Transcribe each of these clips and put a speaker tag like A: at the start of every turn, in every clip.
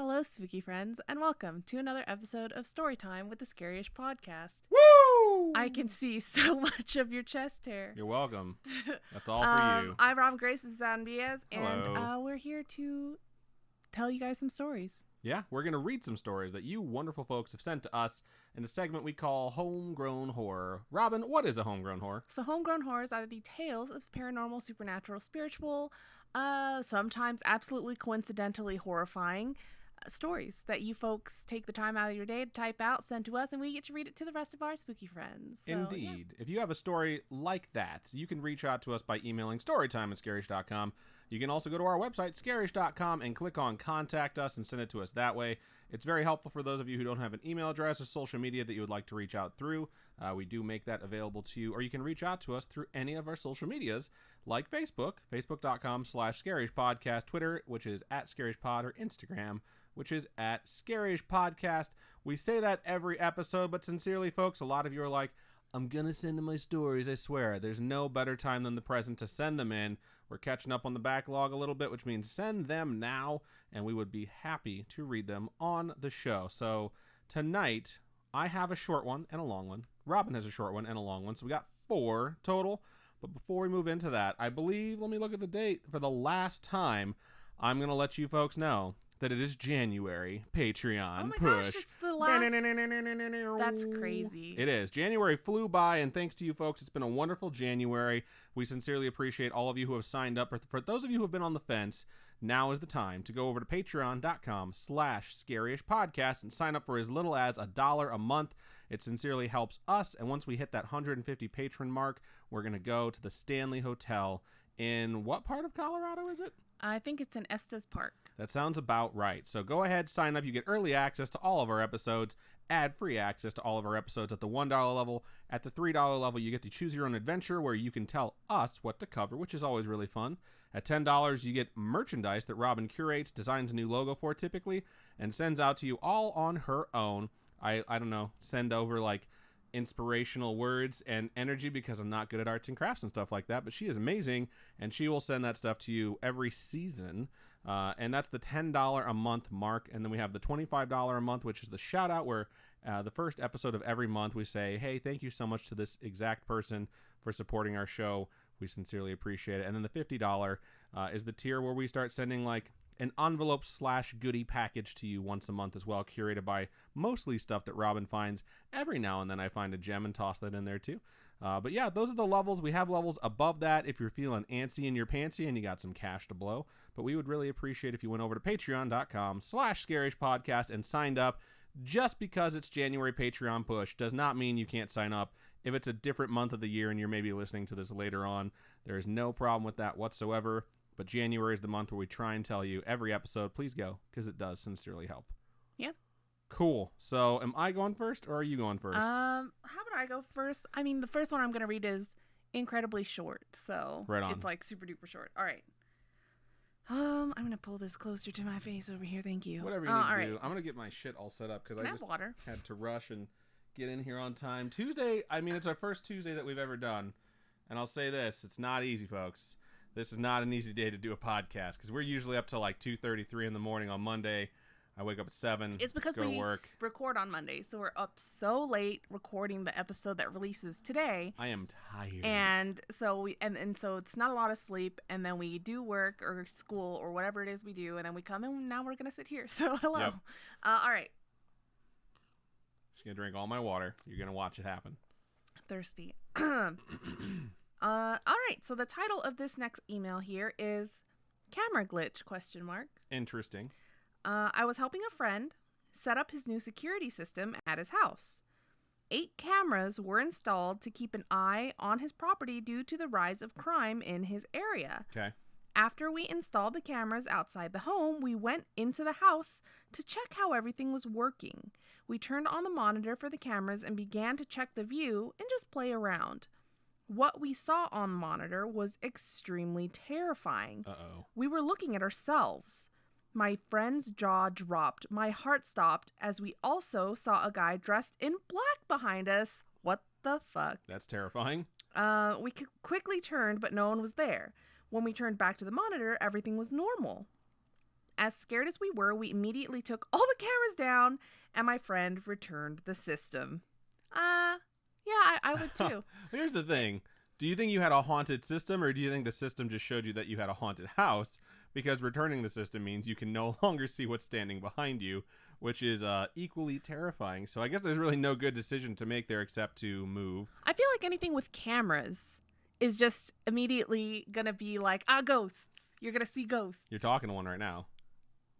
A: Hello, spooky friends, and welcome to another episode of Storytime with the Scariest Podcast.
B: Woo!
A: I can see so much of your chest hair.
B: You're welcome. That's all for you.
A: I'm Robin Grace, this is Adam Diaz, and
B: Hello.
A: we're here to tell you guys some stories.
B: Yeah, we're going to read some stories that you wonderful folks have sent to us in a segment we call Homegrown Horror. Robin, what is a homegrown horror?
A: So homegrown horrors are the tales of paranormal, supernatural, spiritual, sometimes absolutely coincidentally horrifying stories that you folks take the time out of your day to type out, send to us, and we get to read it to the rest of our spooky friends. So,
B: Indeed. Yeah. If you have a story like that, you can reach out to us by emailing storytime@scarish.com. You can also go to our website, scarish.com, and click on Contact Us and send it to us that way. It's very helpful for those of you who don't have an email address or social media that you would like to reach out through. We do make that available to you, or you can reach out to us through any of our social medias, like Facebook, facebook.com/scarishpodcast, Twitter, which is @scarishpod, or Instagram, which is @scarishpodcast. We say that every episode, but sincerely, folks, a lot of you are like, I'm going to send in my stories, I swear. There's no better time than the present to send them in. We're catching up on the backlog a little bit, which means send them now, and we would be happy to read them on the show. So tonight, I have a short one and a long one. Robin has a short one and a long one, so we got 4 total. But before we move into that, I believe, let me look at the date, for the last time, I'm going to let you folks know that it is January Patreon
A: oh my
B: push.
A: Gosh, it's the last. That's crazy.
B: It is. January flew by, and thanks to you folks, it's been a wonderful January. We sincerely appreciate all of you who have signed up. For those of you who have been on the fence, now is the time to go over to patreon.com/scaryishpodcast and sign up for as little as $1 a month. It sincerely helps us, and once we hit that 150 patron mark, we're going to go to the Stanley Hotel in what part of Colorado is it?
A: I think it's in Estes Park.
B: That sounds about right. So go ahead, sign up. You get early access to all of our episodes, ad-free access to all of our episodes at the $1 level. At the $3 level, you get to choose your own adventure where you can tell us what to cover, which is always really fun. At $10, you get merchandise that Robin curates, designs a new logo for typically, and sends out to you all on her own. I don't know, send over like inspirational words and energy because I'm not good at arts and crafts and stuff like that, but she is amazing, and she will send that stuff to you every season. And that's the $10 a month mark. And then we have the $25 a month, which is the shout out, where the first episode of every month we say, hey, thank you so much to this exact person for supporting our show. We sincerely appreciate it. And then the $50 is the tier where we start sending like an envelope/goodie package to you once a month as well, curated by mostly stuff that Robin finds. Every now and then I find a gem and toss that in there too. But yeah, those are the levels. We have levels above that if you're feeling antsy in your pantsy and you got some cash to blow. But we would really appreciate if you went over to patreon.com/scarishpodcast and signed up. Just because it's January Patreon push does not mean you can't sign up. If it's a different month of the year and you're maybe listening to this later on, there is no problem with that whatsoever. But January is the month where we try and tell you every episode, please go, because it does sincerely help.
A: Yeah.
B: Cool. So am I going first or are you going first?
A: How about I go first? I mean, the first one I'm going to read is incredibly short, so
B: right on.
A: It's like super duper short. All right. I'm going to pull this closer to my face over here. Thank you.
B: Whatever you need to do.
A: Right.
B: I'm going to get my shit all set up because I just
A: water.
B: had to rush and get in here on time. Tuesday, I mean, it's our first Tuesday that we've ever done. And I'll say this, it's not easy, folks. This is not an easy day to do a podcast because we're usually up till like 2:33 in the morning on Monday. I wake up at 7.
A: It's because
B: go
A: we
B: to work.
A: Record on Monday, so we're up so late recording the episode that releases today.
B: I am tired.
A: And so so it's not a lot of sleep, and then we do work or school or whatever it is we do, and then we come and now we're gonna sit here. So hello.
B: Yep.
A: All right.
B: Just gonna drink all my water. You're gonna watch it happen.
A: Thirsty. All right. So the title of this next email here is Camera Glitch ?
B: Interesting.
A: I was helping a friend set up his new security system at his house. 8 cameras were installed to keep an eye on his property due to the rise of crime in his area.
B: Okay.
A: After we installed the cameras outside the home, we went into the house to check how everything was working. We turned on the monitor for the cameras and began to check the view and just play around. What we saw on the monitor was extremely terrifying.
B: Uh-oh.
A: We were looking at ourselves. My friend's jaw dropped. My heart stopped as we also saw a guy dressed in black behind us. What the fuck?
B: That's terrifying.
A: We quickly turned, but no one was there. When we turned back to the monitor, everything was normal. As scared as we were, we immediately took all the cameras down, and my friend returned the system. Yeah, I would too.
B: Here's the thing. Do you think you had a haunted system, or do you think the system just showed you that you had a haunted house? Because returning the system means you can no longer see what's standing behind you, which is equally terrifying. So I guess there's really no good decision to make there except to move.
A: I feel like anything with cameras is just immediately going to be like, ghosts. You're going to see ghosts.
B: You're talking to one right now.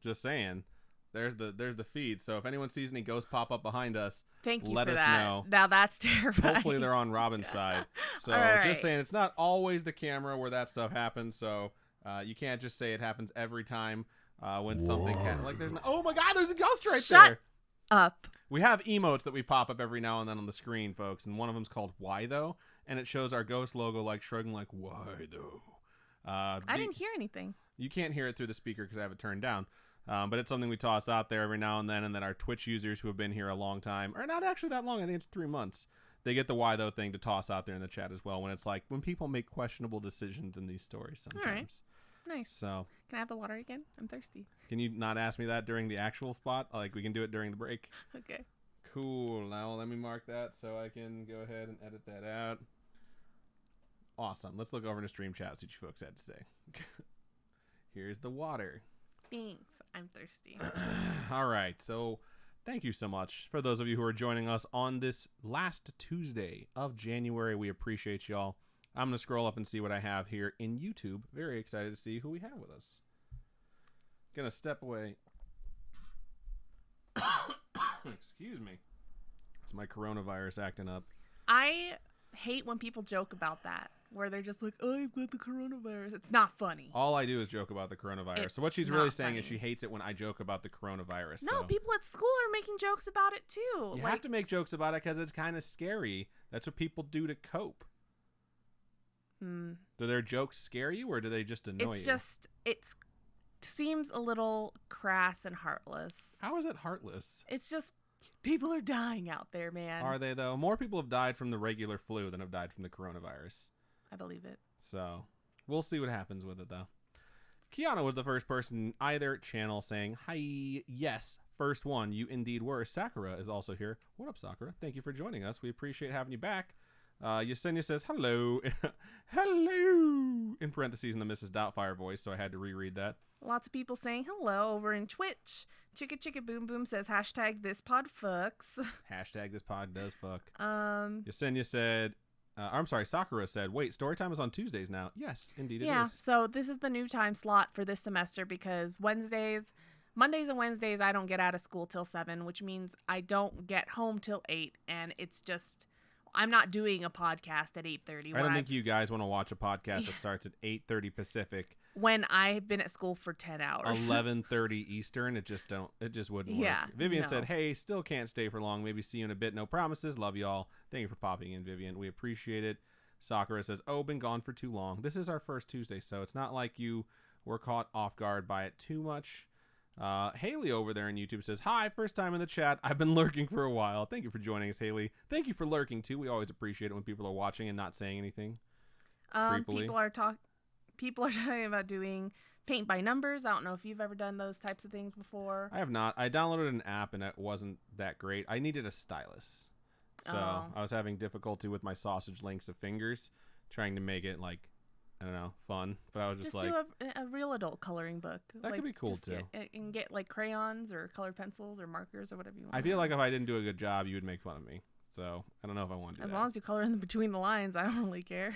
B: Just saying. There's the feed. So if anyone sees any ghosts pop up behind us, let us know.
A: Now that's terrifying.
B: Hopefully they're on Robin's side. So just saying, it's not always the camera where that stuff happens. So you can't just say it happens every time when something there's oh my God, there's a ghost right there.
A: Shut up.
B: We have emotes that we pop up every now and then on the screen, folks, and one of them's called Why Though, and it shows our ghost logo like shrugging like why though.
A: I didn't hear anything.
B: You can't hear it through the speaker because I have it turned down. But it's something we toss out there every now and then our Twitch users who have been here a long time, or not actually that long, I think it's 3 months, they get the why though thing to toss out there in the chat as well when it's like when people make questionable decisions in these stories sometimes.
A: All right. Nice.
B: So
A: can I have the water again? I'm thirsty.
B: Can you not ask me that during the actual spot? Like we can do it during the break.
A: Okay.
B: Cool. Now let me mark that so I can go ahead and edit that out. Awesome. Let's look over in the stream chat, see what you folks had to say. Here's the water.
A: Thanks. I'm thirsty.
B: All right. So thank you so much for those of you who are joining us on this last Tuesday of January. We appreciate y'all. I'm going to scroll up and see what I have here in YouTube. Very excited to see who we have with us. Gonna step away. Excuse me. It's my coronavirus acting up.
A: I hate when people joke about that, where they're just like, oh, I've got the coronavirus. It's not funny.
B: All I do is joke about the coronavirus. So what she's really saying is she hates it when I joke about the coronavirus.
A: No, people at school are making jokes about it too.
B: You have to make jokes about it because it's kind of scary. That's what people do to cope. Do their jokes scare you, or do they just annoy you?
A: It seems a little crass and heartless.
B: How is it heartless?
A: It's just people are dying out there, man.
B: Are they, though? More people have died from the regular flu than have died from the coronavirus.
A: I believe it.
B: So we'll see what happens with it, though. Kiana was the first person in either channel saying, hi, yes, first one, you indeed were. Sakura is also here. What up, Sakura? Thank you for joining us. We appreciate having you back. Yesenia says, hello. Hello. In parentheses in the Mrs. Doubtfire voice, so I had to reread that.
A: Lots of people saying hello over in Twitch. Chicka Chicka Boom Boom says, hashtag this pod fucks.
B: Hashtag this pod does fuck.
A: Yesenia
B: said, I'm sorry, Sakura said, wait, Storytime is on Tuesdays now. Yes, indeed it is.
A: Yeah, so this is the new time slot for this semester because Mondays and Wednesdays, I don't get out of school till 7, which means I don't get home till 8, and it's just... I'm not doing a podcast at 8:30.
B: I don't think you guys want to watch a podcast that starts at 8:30 Pacific.
A: When I've been at school for 10 hours.
B: 11:30 Eastern. It just wouldn't work. Vivian said, hey, still can't stay for long. Maybe see you in a bit. No promises. Love y'all. Thank you for popping in, Vivian. We appreciate it. Sakura says, oh, been gone for too long. This is our first Tuesday, so it's not like you were caught off guard by it too much. Haley over there on YouTube says, hi, first time in the chat. I've been lurking for a while. Thank you for joining us, Haley. Thank you for lurking, too. We always appreciate it when people are watching and not saying anything.
A: People are talking about doing paint by numbers. I don't know if you've ever done those types of things before.
B: I have not. I downloaded an app, and it wasn't that great. I needed a stylus. So I was having difficulty with my sausage links of fingers, trying to make it, like, I don't know, fun, but I was just like...
A: do a real adult coloring book.
B: That could be cool, too.
A: And get, like, crayons or colored pencils or markers or whatever you want.
B: I feel like if I didn't do a good job, you would make fun of me. So, I don't know if I want to do that.
A: As long as you color in between the lines, I don't really care.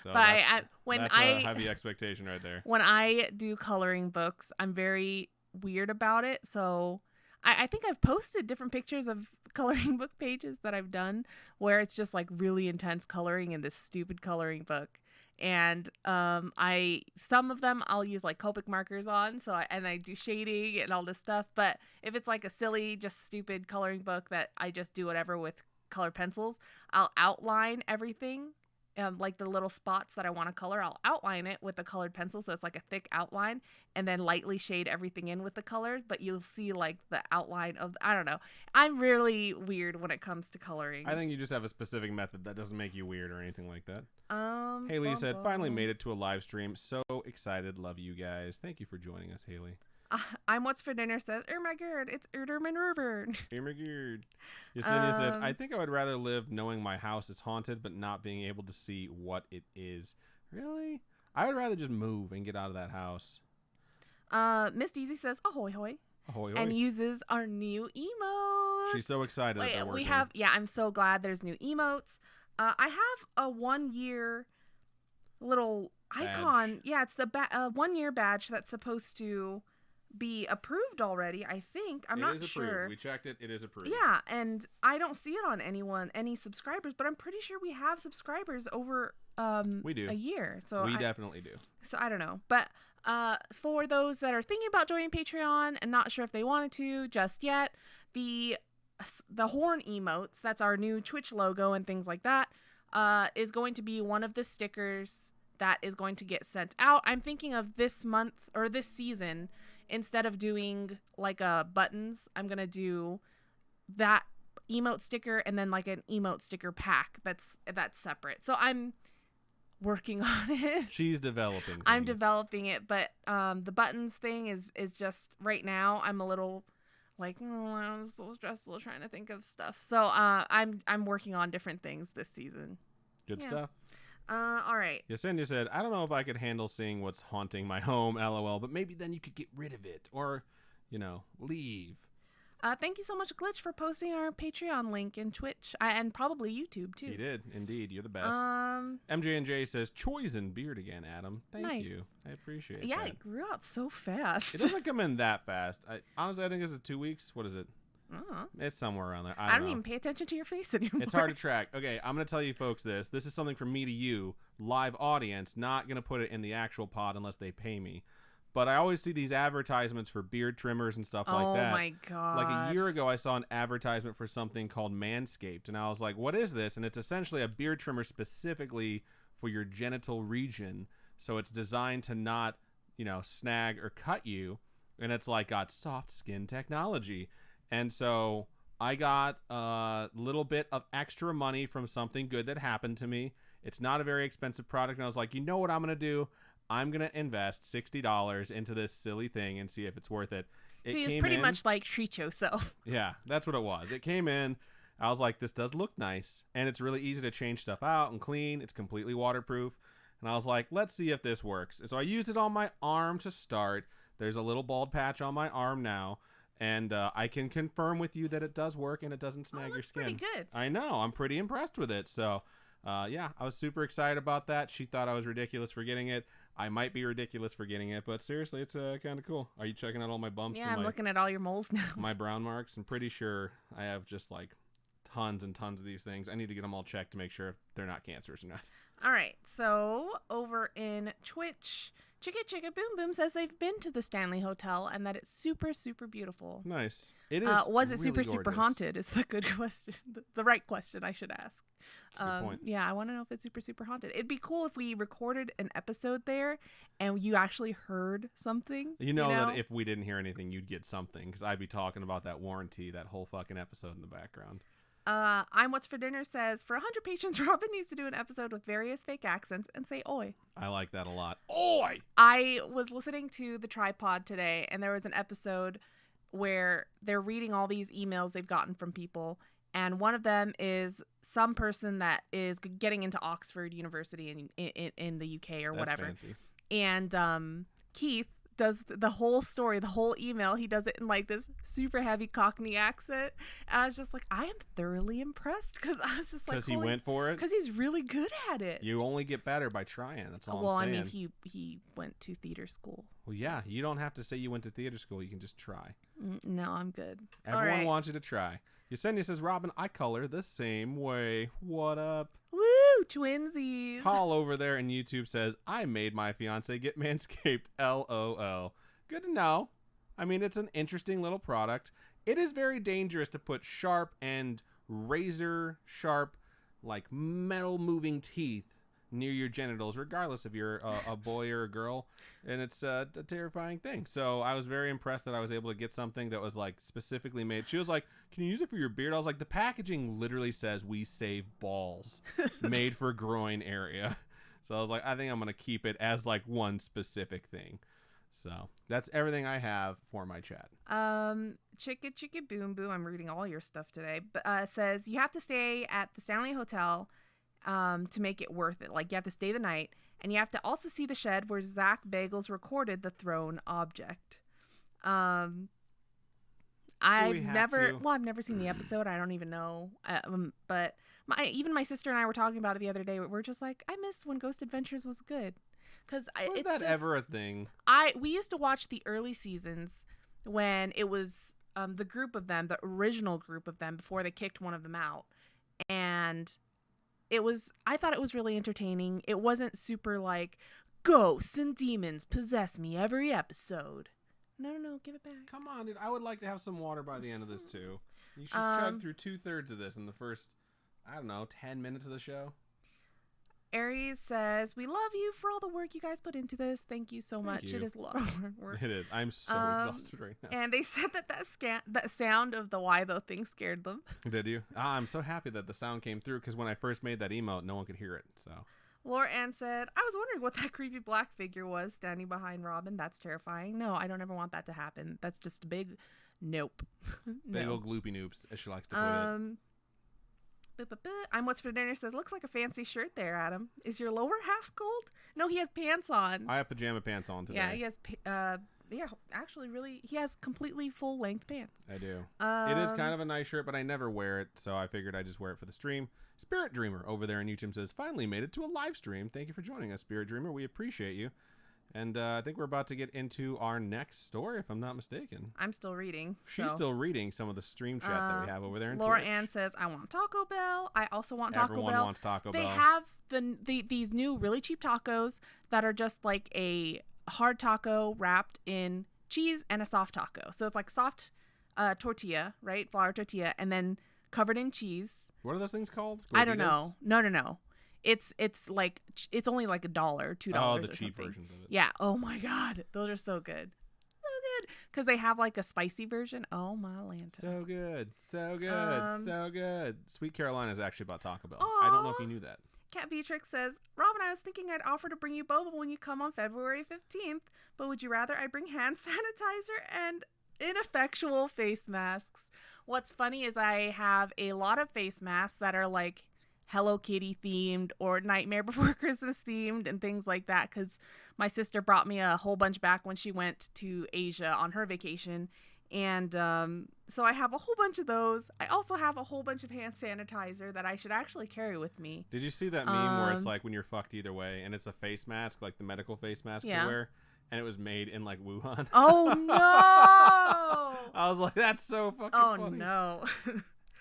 B: So
A: but
B: that's a heavy expectation right there.
A: When I do coloring books, I'm very weird about it. So, I think I've posted different pictures of coloring book pages that I've done where it's just, like, really intense coloring in this stupid coloring book. And some of them I'll use like Copic markers on, I do shading and all this stuff. But if it's like a silly, just stupid coloring book that I just do whatever with colored pencils, I'll outline everything, like the little spots that I want to color. I'll outline it with a colored pencil, so it's like a thick outline, and then lightly shade everything in with the color. But you'll see like the outline of, I don't know. I'm really weird when it comes to coloring.
B: I think you just have a specific method that doesn't make you weird or anything like that. Haley said, finally made it to a live stream. So excited. Love you guys. Thank you for joining us, Haley.
A: I'm What's for Dinner says, oh my god, it's Erderman River.
B: Oh my god. Yesenia said, I think I would rather live knowing my house is haunted, but not being able to see what it is. Really? I would rather just move and get out of that house.
A: Miss Deezy says, ahoy hoy.
B: Ahoy, ahoy.
A: And uses our new emotes.
B: She's so excited that they're working.
A: I'm so glad there's new emotes. I have a 1 year little icon.
B: Badge.
A: Yeah, it's the 1 year badge that's supposed to be approved already, I think. I'm not sure.
B: We checked it. It is approved.
A: Yeah, and I don't see it on any subscribers, but I'm pretty sure we have subscribers over
B: we do.
A: a year. So
B: we definitely do.
A: So I don't know. But for those that are thinking about joining Patreon and not sure if they wanted to just yet, the horn emotes, that's our new Twitch logo and things like that, is going to be one of the stickers that is going to get sent out. I'm thinking of this month or this season, instead of doing like buttons, I'm going to do that emote sticker and then like an emote sticker pack that's separate. So I'm working on it.
B: She's developing things.
A: I'm developing it, but the buttons thing is just right now I'm a little like, I'm so stressful trying to think of stuff. So I'm working on different things this season.
B: Good stuff.
A: All right.
B: Yesenia said, I don't know if I could handle seeing what's haunting my home, LOL, but maybe then you could get rid of it or, leave.
A: Thank you so much, Glitch, for posting our Patreon link in Twitch and probably YouTube, too.
B: He did, indeed. You're the best. MJ&J says, Choisin beard again, Adam. Thank you. I appreciate that.
A: Yeah, it grew out so fast.
B: It doesn't come in that fast. Honestly, I think it's 2 weeks. What is it? It's somewhere around there. I don't
A: even pay attention to your face anymore.
B: It's hard to track. Okay, I'm going to tell you folks this. This is something from me to you, live audience, not going to put it in the actual pod unless they pay me. But I always see these advertisements for beard trimmers and stuff like that.
A: Oh my god.
B: Like a year ago, I saw an advertisement for something called Manscaped, and I was like, what is this? And it's essentially a beard trimmer specifically for your genital region. So it's designed to not, snag or cut you. And it's like got soft skin technology. And so I got a little bit of extra money from something good that happened to me. It's not a very expensive product. And I was like, you know what I'm going to do? I'm going to invest $60 into this silly thing and see if it's worth it.
A: It's pretty much like treat yourself.
B: Yeah, that's what it was. It came in. I was like, this does look nice. And it's really easy to change stuff out and clean. It's completely waterproof. And I was like, let's see if this works. So I used it on my arm to start. There's a little bald patch on my arm now. And I can confirm with you that it does work and it doesn't snag your skin.
A: Pretty good.
B: I know. I'm pretty impressed with it. So, I was super excited about that. She thought I was ridiculous for getting it. I might be ridiculous for getting it, but seriously, it's kind of cool. Are you checking out all my bumps?
A: Yeah, I'm looking at all your moles now.
B: My brown marks. I'm pretty sure I have just like tons and tons of these things. I need to get them all checked to make sure if they're not cancerous or not.
A: All right. So over in Twitch, Chicka Chicka Boom Boom says they've been to the Stanley Hotel and that it's super, super beautiful.
B: Nice. It is.
A: Was it
B: really
A: super,
B: gorgeous.
A: super haunted? Is the good question. The right question I should ask.
B: That's a good point.
A: Yeah, I want to know if it's super, super haunted. It'd be cool if we recorded an episode there and you actually heard something.
B: You know that if we didn't hear anything, you'd get something because I'd be talking about that warranty, that whole fucking episode in the background.
A: I'm What's for Dinner says, for 100 patrons, Robin needs to do an episode with various fake accents and say oi.
B: I like that a lot. Oi!
A: I was listening to The Tripod today, and there was an episode where they're reading all these emails they've gotten from people, and one of them is some person that is getting into Oxford University in the UK or
B: That's
A: whatever.
B: Fancy.
A: And Keith does the whole story, the whole email. He does it in like this super heavy Cockney accent. And I was just like, I am thoroughly impressed because I was just like,
B: because he went for it.
A: Because he's really good at it.
B: You only get better by trying. That's all
A: well,
B: I'm saying.
A: I mean, he went to theater school.
B: Well,
A: so.
B: yeah, you don't have to say you went to theater school. You can just try.
A: No, I'm good.
B: Everyone wants you to try. Yesenia says, Robin, I color the same way. What up?
A: Woo, twinsies.
B: Paul over there in YouTube says, I made my fiance get Manscaped. LOL. Good to know. I mean, it's an interesting little product. It is very dangerous to put sharp and razor sharp, like metal moving teeth near your genitals, regardless if you're a boy or a girl. And it's a terrifying thing. So I was very impressed that I was able to get something that was like specifically made. She was like, can you use it for your beard? I was like, the packaging literally says we save balls, made for groin area. So I was like, I think I'm going to keep it as like one specific thing. So that's everything I have for my chat.
A: Chicka Chicka Boom Boom, I'm reading all your stuff today, but says you have to stay at the Stanley Hotel to make it worth it. Like, you have to stay the night, and you have to also see the shed where Zach Bagels recorded the thrown object. I've never seen the episode. I don't even know. But even my sister and I were talking about it the other day. We're just like, I missed when Ghost Adventures was good.
B: Was that ever a thing?
A: We used to watch the early seasons when it was the group of them, the original group of them, before they kicked one of them out. And I thought it was really entertaining. It wasn't super like, ghosts and demons possess me every episode. No, give it back.
B: Come on, dude. I would like to have some water by the end of this, too. You should chug through 2/3 of this in the first, 10 minutes of the show.
A: Aries says, we love you for all the work you guys put into this. Thank you so much. It is a lot of hard work.
B: It is. I'm so exhausted right now.
A: And they said that sound of the why though thing scared them.
B: Did you? I'm so happy that the sound came through, because when I first made that emote, no one could hear it. So
A: Laura Ann said, I was wondering what that creepy black figure was standing behind Robin. That's terrifying. No, I don't ever want that to happen. That's just a big nope.
B: Big old gloopy noops, as she likes to put it.
A: I'm What's for Dinner says, looks like a fancy shirt there, Adam. Is your lower half gold? No, he has pants on.
B: I have pajama pants on today.
A: Yeah, he has, actually really, he has completely full length pants.
B: I do. It is kind of a nice shirt, but I never wear it, so I figured I'd just wear it for the stream. Spirit Dreamer over there on YouTube says, finally made it to a live stream. Thank you for joining us, Spirit Dreamer. We appreciate you. And I think we're about to get into our next story, if I'm not mistaken.
A: I'm still reading.
B: She's still reading some of the stream chat that we have over there.
A: Laura Ann says, I want Taco Bell. I also want Taco Bell.
B: Everyone wants Taco Bell.
A: They have these new really cheap tacos that are just like a hard taco wrapped in cheese and a soft taco. So it's like soft tortilla, right? Flour tortilla, and then covered in cheese.
B: What are those things called?
A: I don't know. No. It's like it's only like $1, $2.
B: Oh, the cheap versions of it.
A: Yeah. Oh my God, those are so good, because they have like a spicy version. Oh my Lanta.
B: So good, so good. Sweet Carolina is actually about Taco Bell. I don't know if you knew that.
A: Cat Beatrix says, Robin, I was thinking I'd offer to bring you boba when you come on February 15th, but would you rather I bring hand sanitizer and ineffectual face masks? What's funny is I have a lot of face masks that are like Hello Kitty themed or Nightmare Before Christmas themed and things like that, because my sister brought me a whole bunch back when she went to Asia on her vacation. And so I have a whole bunch of those. I also have a whole bunch of hand sanitizer that I should actually carry with me.
B: Did you see that meme where it's like when you're fucked either way, and it's a face mask, like the medical face mask you wear, and it was made in like Wuhan?
A: Oh no!
B: I was like, that's so fucking funny.
A: Oh no.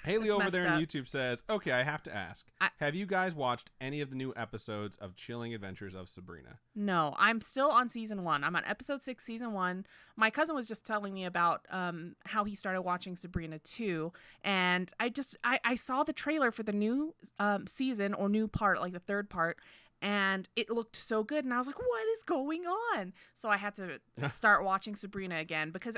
B: Haley over there on YouTube says, okay, I have to ask. Have you guys watched any of the new episodes of Chilling Adventures of Sabrina?
A: No, I'm still on season 1. I'm on episode 6, season 1. My cousin was just telling me about how he started watching Sabrina too. And I saw the trailer for the new season or new part, like the third part. And it looked so good. And I was like, what is going on? So I had to start watching Sabrina again, because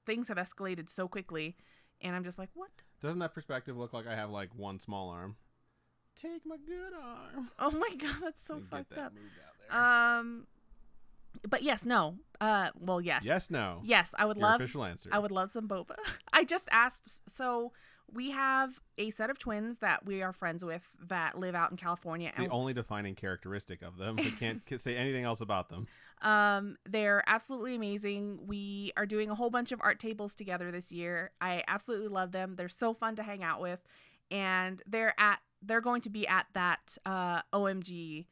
A: things have escalated so quickly. And I'm just like, what?
B: Doesn't that perspective look like I have like one small arm? Take my good arm.
A: Oh my God, that's so fucked up. But yes, no. Well, yes.
B: Yes, no.
A: Yes, I would
B: Your
A: love.
B: Official answer.
A: I would love some boba. I just asked. So we have a set of twins that we are friends with that live out in California.
B: It's the only defining characteristic of them. We can't say anything else about them.
A: They're absolutely amazing. We are doing a whole bunch of art tables together this year. I absolutely love them. They're so fun to hang out with, and they're going to be at that OMG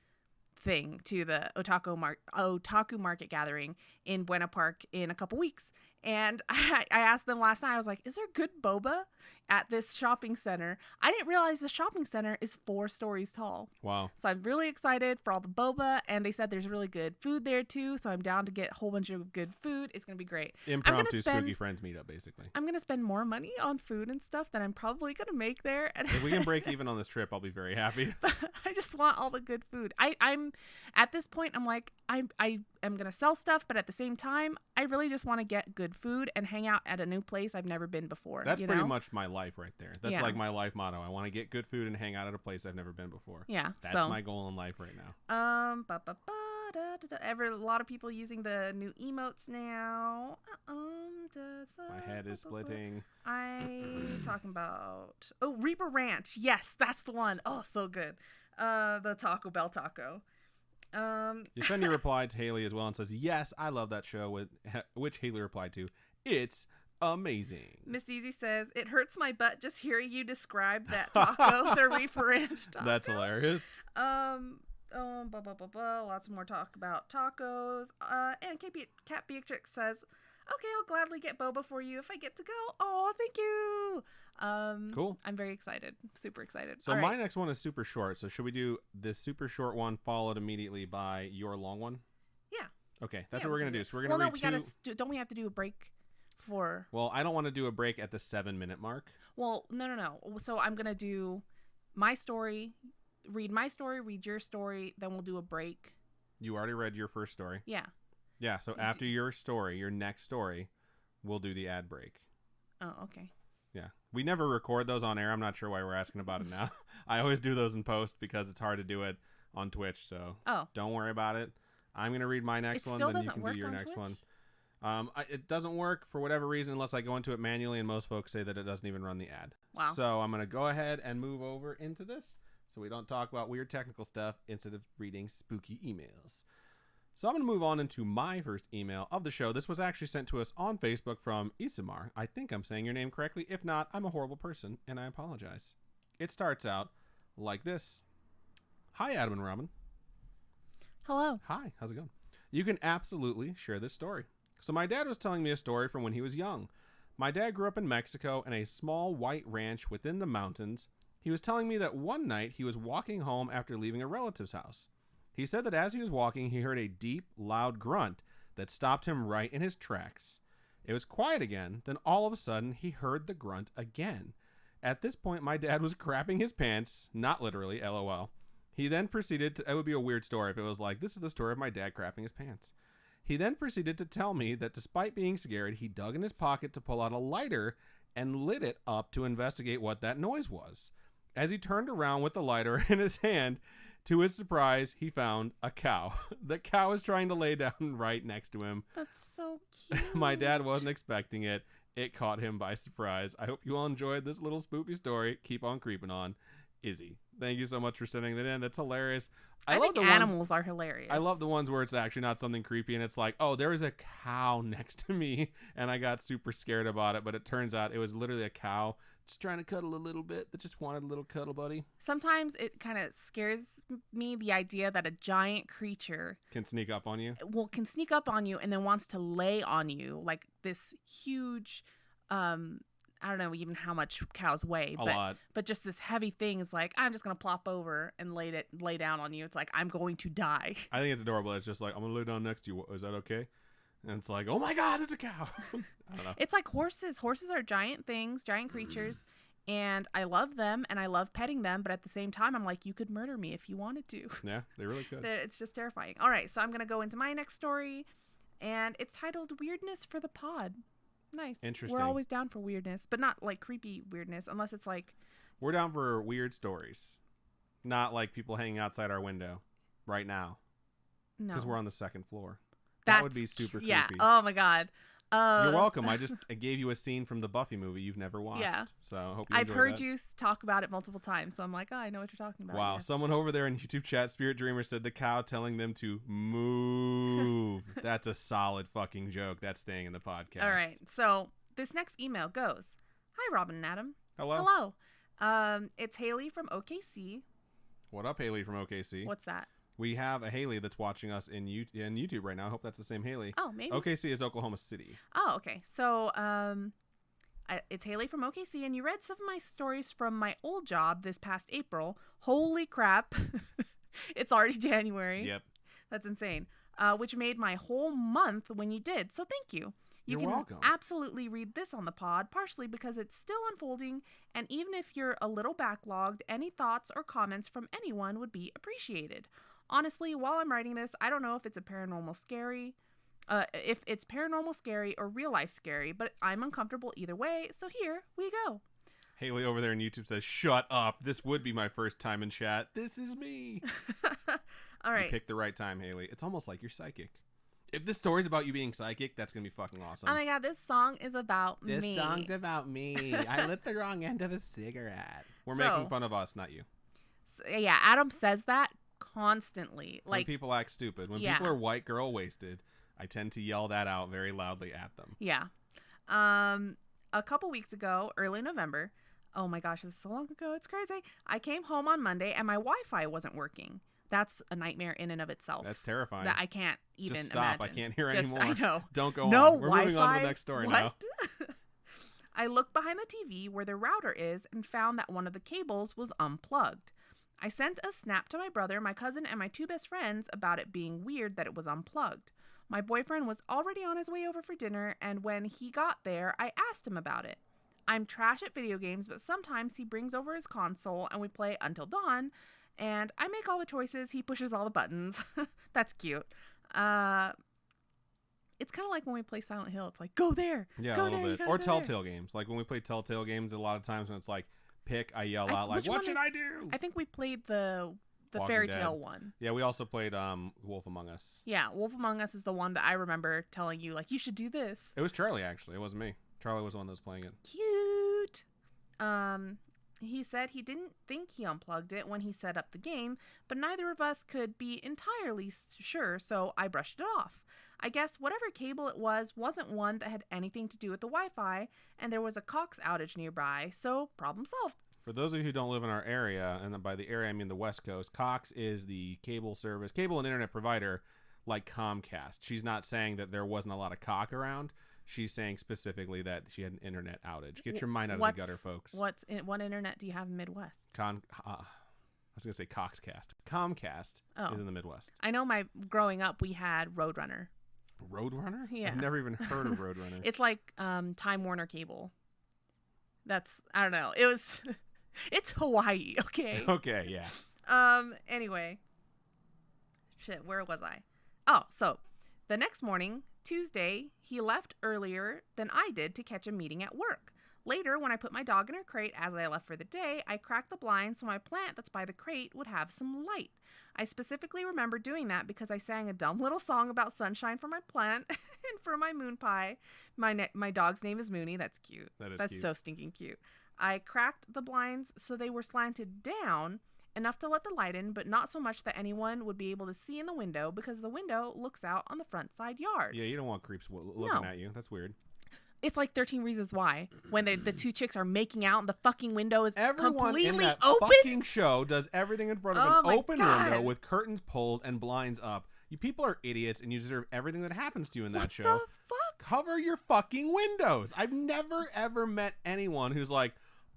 A: thing, to the Otaku Market gathering in Buena Park in a couple weeks. And I asked them last night, I was like, is there good boba at this shopping center? I didn't realize the shopping center is 4 stories tall.
B: Wow.
A: So I'm really excited for all the boba, and they said there's really good food there too, so I'm down to get a whole bunch of good food. It's going to be great.
B: Impromptu spooky friends meetup, basically.
A: I'm going to spend more money on food and stuff than I'm probably going to make there.
B: If we can break even on this trip, I'll be very happy.
A: I just want all the good food. I'm at this point, I'm like, I am going to sell stuff, but at the same time, I really just want to get good food and hang out at a new place I've never been before.
B: That's pretty much my life right there. That's like my life motto. I want to get good food and hang out at a place I've never been before.
A: Yeah.
B: That's my goal in life right now.
A: A lot of people using the new emotes now.
B: My head is splitting.
A: Talking about Reaper Ranch. Yes, that's the one. Oh, so good. The Taco Bell taco.
B: Yesenia replied to Haley as well and says, "Yes, I love that show." Which Haley replied to, "It's amazing."
A: Miss Easy says, "It hurts my butt just hearing you describe that taco, the Reaper Ranch taco."
B: That's hilarious.
A: Lots more talk about tacos. And Cat Beatrix says, "Okay, I'll gladly get boba for you if I get to go." Oh, thank you.
B: Cool.
A: I'm very excited. Super excited.
B: So my next one is super short. So should we do this super short one followed immediately by your long one?
A: Yeah.
B: Okay, that's what we're gonna do. So we're gonna read two.
A: Don't we have to do a break for?
B: Well, I don't want to do a break at the 7-minute mark.
A: Well, no. So I'm gonna do my story, read my story, read your story, then we'll do a break.
B: You already read your first story.
A: Yeah.
B: Yeah. So after your story, your next story, we'll do the ad break.
A: Oh, okay.
B: Yeah. We never record those on air. I'm not sure why we're asking about it now. I always do those in post because it's hard to do it on Twitch. So don't worry about it. I'm going to read my next one. Then you can do your next one. It doesn't work for whatever reason unless I go into it manually. And most folks say that it doesn't even run the ad.
A: Wow.
B: So I'm going to go ahead and move over into this so we don't talk about weird technical stuff instead of reading spooky emails. So I'm going to move on into my first email of the show. This was actually sent to us on Facebook from Isamar. I think I'm saying your name correctly. If not, I'm a horrible person, and I apologize. It starts out like this. Hi, Adam and Robin.
A: Hello.
B: Hi, how's it going? You can absolutely share this story. So my dad was telling me a story from when he was young. My dad grew up in Mexico in a small white ranch within the mountains. He was telling me that one night he was walking home after leaving a relative's house. He said that as he was walking, he heard a deep, loud grunt that stopped him right in his tracks. It was quiet again. Then all of a sudden, he heard the grunt again. At this point, my dad was crapping his pants. Not literally, LOL. He then proceeded to... It would be a weird story if it was like, this is the story of my dad crapping his pants. He then proceeded to tell me that despite being scared, he dug in his pocket to pull out a lighter and lit it up to investigate what that noise was. As he turned around with the lighter in his hand... To his surprise, he found a cow. The cow was trying to lay down right next to him.
A: That's so cute.
B: My dad wasn't expecting it. It caught him by surprise. I hope you all enjoyed this little spoopy story. Keep on creeping on. Izzy. Thank you so much for sending that in. That's hilarious.
A: I think animals are hilarious.
B: I love the ones where it's actually not something creepy and it's like, oh, there was a cow next to me and I got super scared about it. But it turns out it was literally a cow just trying to cuddle a little bit that just wanted a little cuddle buddy.
A: Sometimes it kind of scares me, the idea that a giant creature
B: can sneak up on you.
A: Can sneak up on you and then wants to lay on you like this huge, I don't know even how much cows weigh.
B: A lot.
A: But just this heavy thing is like, I'm just going to plop over and lay down on you. It's like, I'm going to die.
B: I think it's adorable. It's just like, I'm going to lay down next to you. Is that okay? And it's like, oh my God, it's a cow. I don't know.
A: It's like horses. Horses are giant things, giant creatures. And I love them and I love petting them. But at the same time, I'm like, you could murder me if you wanted to.
B: Yeah, they really could.
A: It's just terrifying. All right. So I'm going to go into my next story. And it's titled Weirdness for the Pod. Nice.
B: Interesting.
A: We're always down for weirdness, but not like creepy weirdness, unless it's like...
B: We're down for weird stories. Not like people hanging outside our window right now.
A: No.
B: Because we're on the second floor. That would be super creepy.
A: Yeah. Oh my God.
B: You're welcome. I gave you a scene from the Buffy movie you've never watched.
A: Yeah.
B: So I hope you
A: I've heard
B: that.
A: you talk about it multiple times, so I'm like, oh, I know what you're talking about.
B: Wow.
A: Yeah.
B: Someone over there in YouTube chat, Spirit Dreamer, said the cow telling them to move. That's a solid fucking joke. That's staying in the podcast.
A: All right. So this next email goes, hi, Robin and Adam.
B: Hello.
A: Hello. It's Haley from OKC.
B: What up, Haley from OKC?
A: What's that?
B: We have a Haley that's watching us in YouTube right now. I hope that's the same Haley.
A: Oh, maybe.
B: OKC is Oklahoma City.
A: Oh, okay. So, it's Haley from OKC, and you read some of my stories from my old job this past April. Holy crap. It's already January.
B: Yep.
A: That's insane. Which made my whole month when you did. So thank you.
B: You're welcome.
A: Absolutely read this on the pod, partially because it's still unfolding, and even if you're a little backlogged, any thoughts or comments from anyone would be appreciated. Honestly, while I'm writing this, I don't know if it's paranormal scary or real life scary, but I'm uncomfortable either way, so here we go.
B: Haley over there on YouTube says, shut up. This would be my first time in chat. This is me.
A: All
B: You
A: right.
B: picked the right time, Haley. It's almost like you're psychic. If this story's about you being psychic, that's going to be fucking awesome.
A: Oh my god, this song is about
B: This
A: me.
B: song's about me. I lit the wrong end of a cigarette. We're
A: So-
B: making fun of us, not you.
A: Yeah, Adam says that constantly.
B: When
A: Like,
B: people act stupid. When
A: Yeah.
B: people are white girl wasted, I tend to yell that out very loudly at them.
A: yeah. A couple weeks ago, early November, oh my gosh, this is so long ago, it's crazy. I came home on Monday and my Wi-Fi wasn't working. That's a nightmare in and of itself.
B: That's terrifying.
A: That I can't even
B: Just stop.
A: imagine.
B: I can't hear
A: Just,
B: anymore.
A: I know.
B: Don't go
A: No
B: on. We're
A: Wi-Fi.
B: moving on to the next story now.
A: I looked behind the TV where the router is and found that one of the cables was unplugged. I sent a snap to my brother, my cousin, and my 2 best friends about it being weird that it was unplugged. My boyfriend was already on his way over for dinner, and when he got there, I asked him about it. I'm trash at video games, but sometimes he brings over his console and we play until dawn, and I make all the choices, he pushes all the buttons. That's cute. It's kind of like when we play Silent Hill. It's like, go there.
B: Yeah,
A: go
B: a little
A: there, you
B: bit.
A: gotta
B: Or
A: go
B: Telltale games. Like when we play Telltale games, a lot of times when it's like, pick, I yell out like,
A: which
B: what
A: one
B: should
A: is-
B: I do?
A: I think we played the
B: Walking
A: fairy
B: Dead.
A: tale one.
B: Yeah, we also played Wolf Among Us.
A: Yeah, Wolf Among Us is the one that I remember telling you, like, you should do this.
B: It was Charlie, actually. It wasn't me. Charlie was the one that was playing it.
A: Cute. He said he didn't think he unplugged it when he set up the game, but neither of us could be entirely sure, so I brushed it off. I guess whatever cable it wasn't one that had anything to do with the Wi-Fi, and there was a Cox outage nearby, so problem solved.
B: For those of you who don't live in our area, and by the area I mean the West Coast, Cox is the cable and internet provider like Comcast. She's not saying that there wasn't a lot of cock around. She's saying specifically that she had an internet outage. Get your mind out of the gutter, folks.
A: What internet do you have in Midwest?
B: I was going to say Coxcast. Comcast is in the Midwest.
A: I know growing up, we had Roadrunner.
B: Roadrunner?
A: Yeah.
B: I've never even heard of Roadrunner.
A: It's like Time Warner Cable. I don't know. It was, it's Hawaii, okay?
B: Okay, yeah.
A: Anyway. Shit, where was I? Oh, so the next morning, Tuesday, he left earlier than I did to catch a meeting at work. Later, when I put my dog in her crate as I left for the day, I cracked the blind so my plant that's by the crate would have some light. I specifically remember doing that because I sang a dumb little song about sunshine for my plant and for my moon pie. My dog's name is Mooney. That's cute. That's
B: cute.
A: so stinking cute. I cracked the blinds so they were slanted down, enough to let the light in, but not so much that anyone would be able to see in the window because the window looks out on the front side yard.
B: Yeah, you don't want creeps looking
A: No.
B: at you. That's weird.
A: It's like 13 Reasons Why when the 2 chicks are making out and the fucking window is
B: Everyone
A: completely
B: in that
A: open.
B: fucking show does everything in front of
A: Oh
B: an
A: my
B: open
A: God.
B: window with curtains pulled and blinds up. You people are idiots and you deserve everything that happens to you in that
A: What
B: show.
A: the fuck?
B: Cover your fucking windows. I've never ever met anyone who's like,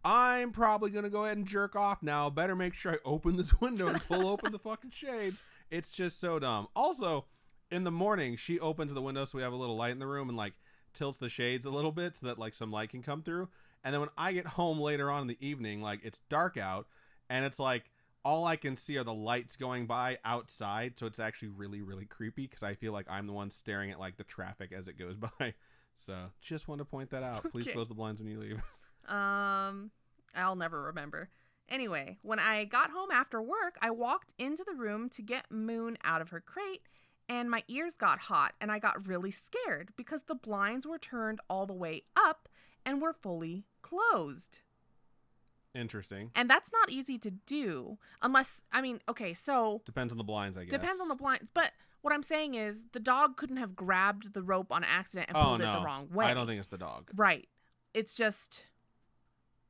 B: I'm probably going to go ahead and jerk off now. Better make sure I open this window and pull open the fucking shades. It's just so dumb. Also, in the morning, she opens the window so we have a little light in the room and like tilts the shades a little bit so that like some light can come through. And then when I get home later on in the evening, like it's dark out and it's like all I can see are the lights going by outside. So it's actually really, really creepy because I feel like I'm the one staring at like the traffic as it goes by. So just want to point that out. Please
A: Okay.
B: close the blinds when you leave.
A: I'll never remember. Anyway, when I got home after work, I walked into the room to get Moon out of her crate, and my ears got hot, and I got really scared because the blinds were turned all the way up and were fully closed.
B: Interesting.
A: And that's not easy to do unless, okay, so
B: Depends on the blinds, I guess.
A: depends on the blinds, but what I'm saying is the dog couldn't have grabbed the rope on accident and
B: Oh,
A: pulled it
B: no.
A: the wrong way.
B: I don't think it's the dog.
A: Right. It's just,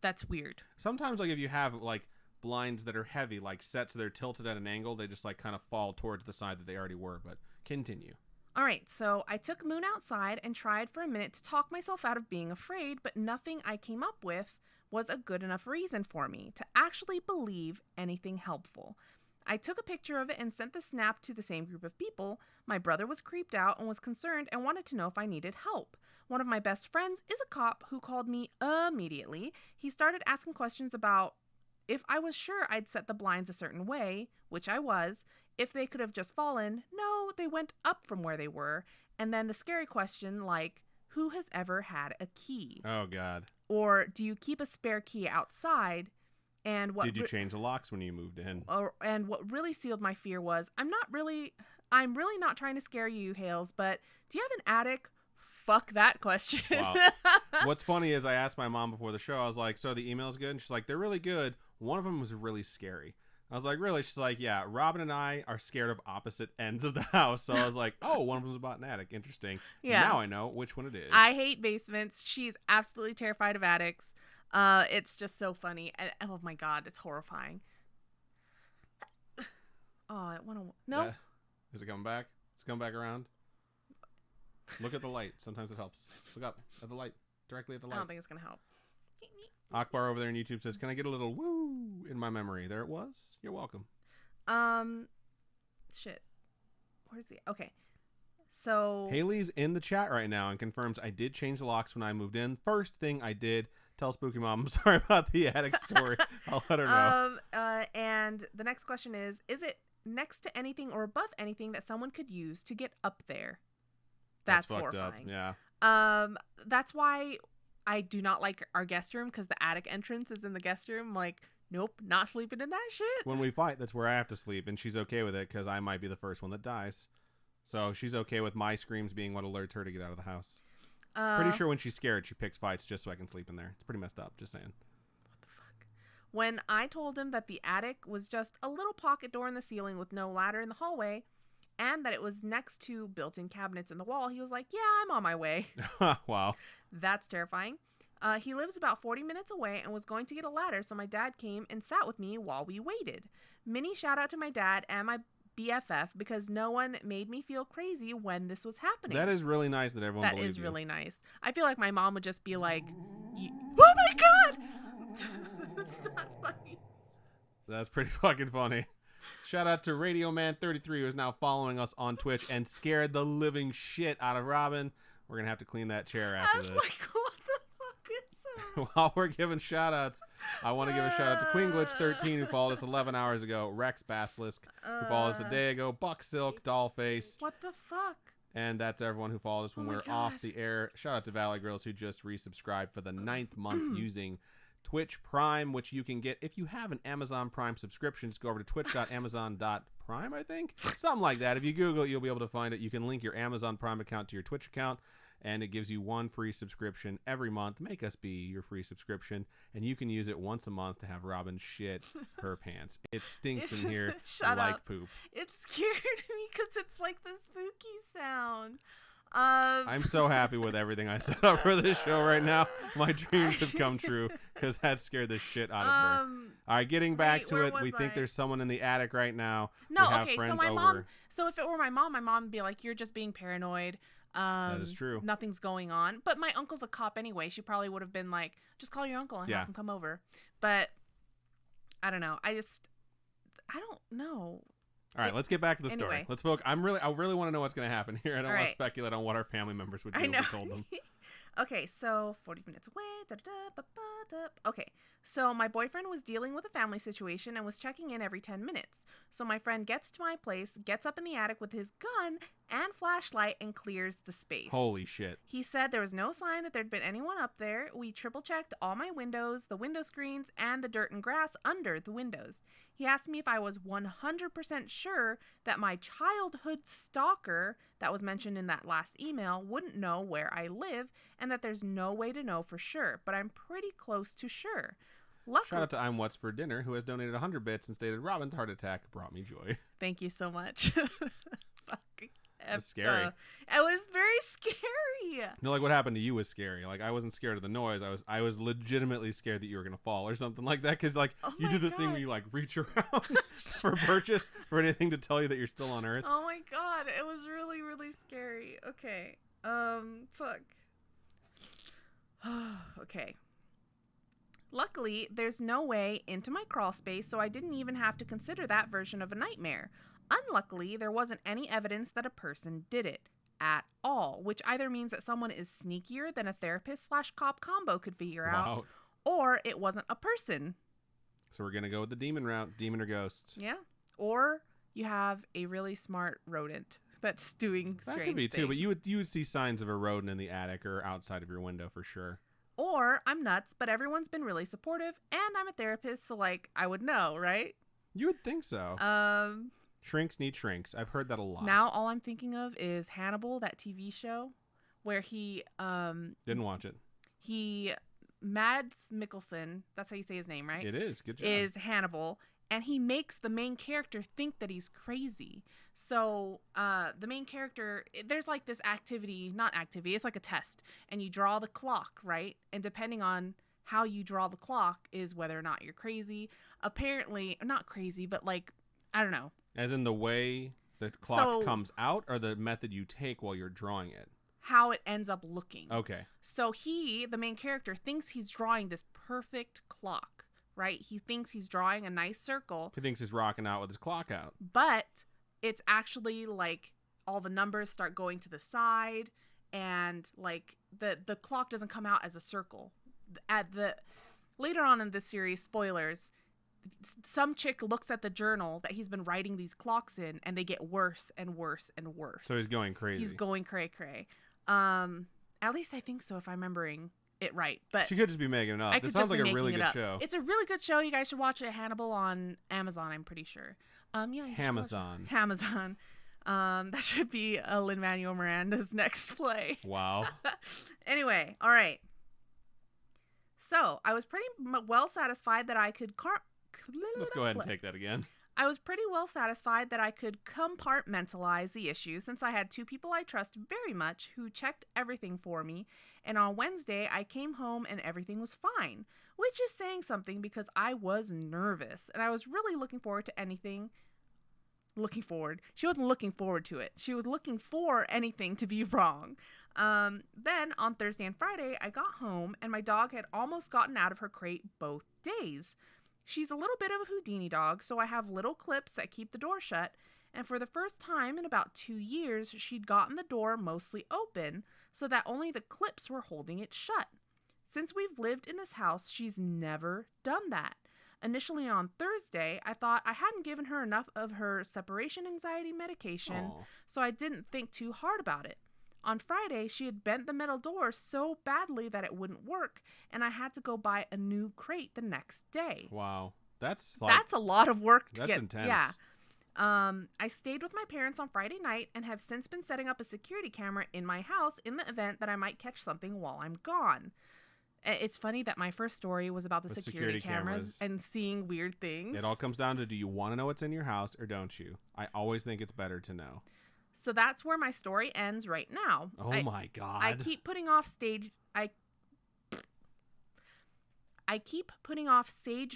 A: that's weird.
B: Sometimes, like, if you have, like, blinds that are heavy, like, set so they're tilted at an angle, they just, like, kind of fall towards the side that they already were. But continue.
A: All right, so I took Moon outside and tried for a minute to talk myself out of being afraid, but nothing I came up with was a good enough reason for me to actually believe anything helpful. I took a picture of it and sent the snap to the same group of people. My brother was creeped out and was concerned and wanted to know if I needed help. One of my best friends is a cop who called me immediately. He started asking questions about if I was sure I'd set the blinds a certain way, which I was, if they could have just fallen. No, they went up from where they were. And then the scary question like, who has ever had a key?
B: Oh, God.
A: Or do you keep a spare key outside And
B: Did you change the locks when you moved in?
A: And what really sealed my fear was, I'm really not trying to scare you, Hales, but do you have an attic? Fuck that question.
B: Wow. What's funny is I asked my mom before the show, I was like, so the email's good? And she's like, they're really good. One of them was really scary. I was like, really? She's like, yeah, Robin and I are scared of opposite ends of the house. So I was like, oh, one of them's about an attic. Interesting.
A: Yeah.
B: Now I know which one it is.
A: I hate basements. She's absolutely terrified of attics. It's just so funny. And, oh my God, it's horrifying. Oh, it went away. No.
B: Yeah. Is it coming back? It's coming back around. Look at the light. Sometimes it helps. Look up at the light. Directly at the light.
A: I don't think it's going to help.
B: Akbar over there on YouTube says, can I get a little woo in my memory? There it was. You're welcome.
A: Shit. Where's the... Okay. So...
B: Haley's in the chat right now and confirms I did change the locks when I moved in. First thing I did, tell Spooky Mom I'm sorry about the attic story. I'll let her know.
A: And the next question is it next to anything or above anything that someone could use to get up there? That's horrifying.
B: Yeah.
A: That's why I do not like our guest room, because the attic entrance is in the guest room. Like, nope, not sleeping in that shit.
B: When we fight, that's where I have to sleep, and she's okay with it because I might be the first one that dies. So she's okay with my screams being what alerts her to get out of the house. Pretty sure when she's scared, she picks fights just so I can sleep in there. It's pretty messed up, just saying.
A: What the fuck? When I told him that the attic was just a little pocket door in the ceiling with no ladder in the hallway, and that it was next to built-in cabinets in the wall, he was like, yeah, I'm on my way.
B: Wow.
A: That's terrifying. He lives about 40 minutes away and was going to get a ladder, so my dad came and sat with me while we waited. Mini shout out to my dad and my BFF, because no one made me feel crazy when this was happening.
B: That is really nice that everyone believes you.
A: That is really nice. I feel like my mom would just be like, oh my God! It's not funny.
B: That's pretty fucking funny. Shout out to Radio Man 33 who is now following us on Twitch and scared the living shit out of Robin. We're going to have to clean that chair after this.
A: Like, what the fuck is that?
B: While we're giving shout outs, I want to give a shout out to Queen Glitch 13 who followed us 11 hours ago, Rex Basilisk who followed us a day ago, Buck Silk, Dollface.
A: What the fuck?
B: And that's everyone who followed us when we were off the air. Shout out to Valley Girls who just resubscribed for the 9th month using Twitch Prime, which you can get if you have an Amazon Prime subscription. Just go over to twitch.amazon.prime, I think. Something like that. If you Google it, you'll be able to find it. You can link your Amazon Prime account to your Twitch account, and it gives you one free subscription every month. Make us be your free subscription, and you can use it once a month to have Robin shit her pants. It stinks in here like poop.
A: It scared me because it's like the spooky sound.
B: I'm so happy with everything I set up for this show right now. My dreams have come true because that scared the shit out of her. All right, getting back to it, we think there's someone in the attic right now.
A: No, okay, so my mom, so if it were my mom would be like, you're just being paranoid.
B: That is true.
A: Nothing's going on. But my uncle's a cop anyway. She probably would have been like, just call your uncle and have him come over. But I don't know. I don't know.
B: All right, let's get back to the story.
A: Anyway.
B: Let's focus. I really want to know what's going to happen here. I don't want to speculate on what our family members would do if we told them.
A: Okay, so 40 minutes away. Okay, so my boyfriend was dealing with a family situation and was checking in every 10 minutes. So my friend gets to my place, gets up in the attic with his gun and flashlight, and clears the space.
B: Holy shit.
A: He said there was no sign that there'd been anyone up there. We triple checked all my windows, the window screens, and the dirt and grass under the windows. He asked me if I was 100% sure that my childhood stalker that was mentioned in that last email wouldn't know where I live, and that there's no way to know for sure, but I'm pretty close to sure. Luckily,
B: shout out to I'm What's for Dinner, who has donated 100 bits and stated, Robin's heart attack brought me joy.
A: Thank you so much. Fuck.
B: It was scary.
A: It was very scary.
B: No, like what happened to you was scary. Like I wasn't scared of the noise. I was legitimately scared that you were gonna fall or something like that. Because like you do the thing where you like reach around for purchase for anything to tell you that you're still on Earth.
A: Oh my God, it was really, really scary. Okay. Fuck. Okay. Luckily, there's no way into my crawl space, so I didn't even have to consider that version of a nightmare. Unluckily, there wasn't any evidence that a person did it at all, which either means that someone is sneakier than a therapist/cop combo could figure out, or it wasn't a person.
B: So we're going to go with the demon route, demon or ghost.
A: Yeah. Or you have a really smart rodent that's doing strange
B: That could be
A: things.
B: too, but you would see signs of a rodent in the attic or outside of your window for sure.
A: Or I'm nuts, but everyone's been really supportive, and I'm a therapist, so like I would know, right?
B: You would think so.
A: Um,
B: Shrinks need shrinks. I've heard that a lot.
A: Now all I'm thinking of is Hannibal, that TV show, where
B: Didn't watch it.
A: he Mads Mikkelsen, that's how you say his name, right?
B: It is. Good job.
A: Is Hannibal, and he makes the main character think that he's crazy. So the main character, there's like this not activity, it's like a test, and you draw the clock, right? And depending on how you draw the clock is whether or not you're crazy. Apparently, not crazy, but like, I don't know.
B: As in the way the clock comes out, or the method you take while you're drawing it?
A: How it ends up looking.
B: Okay.
A: So the main character, thinks he's drawing this perfect clock, right? He thinks he's drawing a nice circle.
B: He thinks he's rocking out with his clock out.
A: But it's actually like all the numbers start going to the side, and like the clock doesn't come out as a circle. Later on in this series, spoilers, some chick looks at the journal that he's been writing these clocks in, and they get worse and worse and worse.
B: So he's going crazy.
A: He's going cray-cray. At least I think so, if I'm remembering it right. But
B: she could just be making it up. This sounds like a really good show.
A: It's a really good show. You guys should watch it. Hannibal on Amazon, I'm pretty sure. Yeah,
B: Amazon.
A: Amazon. That should be Lin-Manuel Miranda's next play.
B: Wow.
A: Anyway, all right. So I was pretty well satisfied that I could
B: Let's go ahead and take that again.
A: I was pretty well satisfied that I could compartmentalize the issue, since I had two people I trust very much who checked everything for me, and on Wednesday I came home and everything was fine, which is saying something because I was nervous and I was really looking forward to anything. She wasn't looking forward to it. She was looking for anything to be wrong. Then on Thursday and Friday I got home and my dog had almost gotten out of her crate both days. She's a little bit of a Houdini dog, so I have little clips that keep the door shut, and for the first time in about 2 years, she'd gotten the door mostly open, so that only the clips were holding it shut. Since we've lived in this house, she's never done that. Initially on Thursday, I thought I hadn't given her enough of her separation anxiety medication, so I didn't think too hard about it. On Friday, she had bent the metal door so badly that it wouldn't work, and I had to go buy a new crate the next day.
B: Wow. That's
A: a lot of work to get.
B: That's intense.
A: Yeah. I stayed with my parents on Friday night and have since been setting up a security camera in my house in the event that I might catch something while I'm gone. It's funny that my first story was about the security cameras and seeing weird things.
B: It all comes down to, do you want to know what's in your house or don't you? I always think it's better to know.
A: So that's where my story ends right now.
B: Oh my God.
A: I keep putting off sage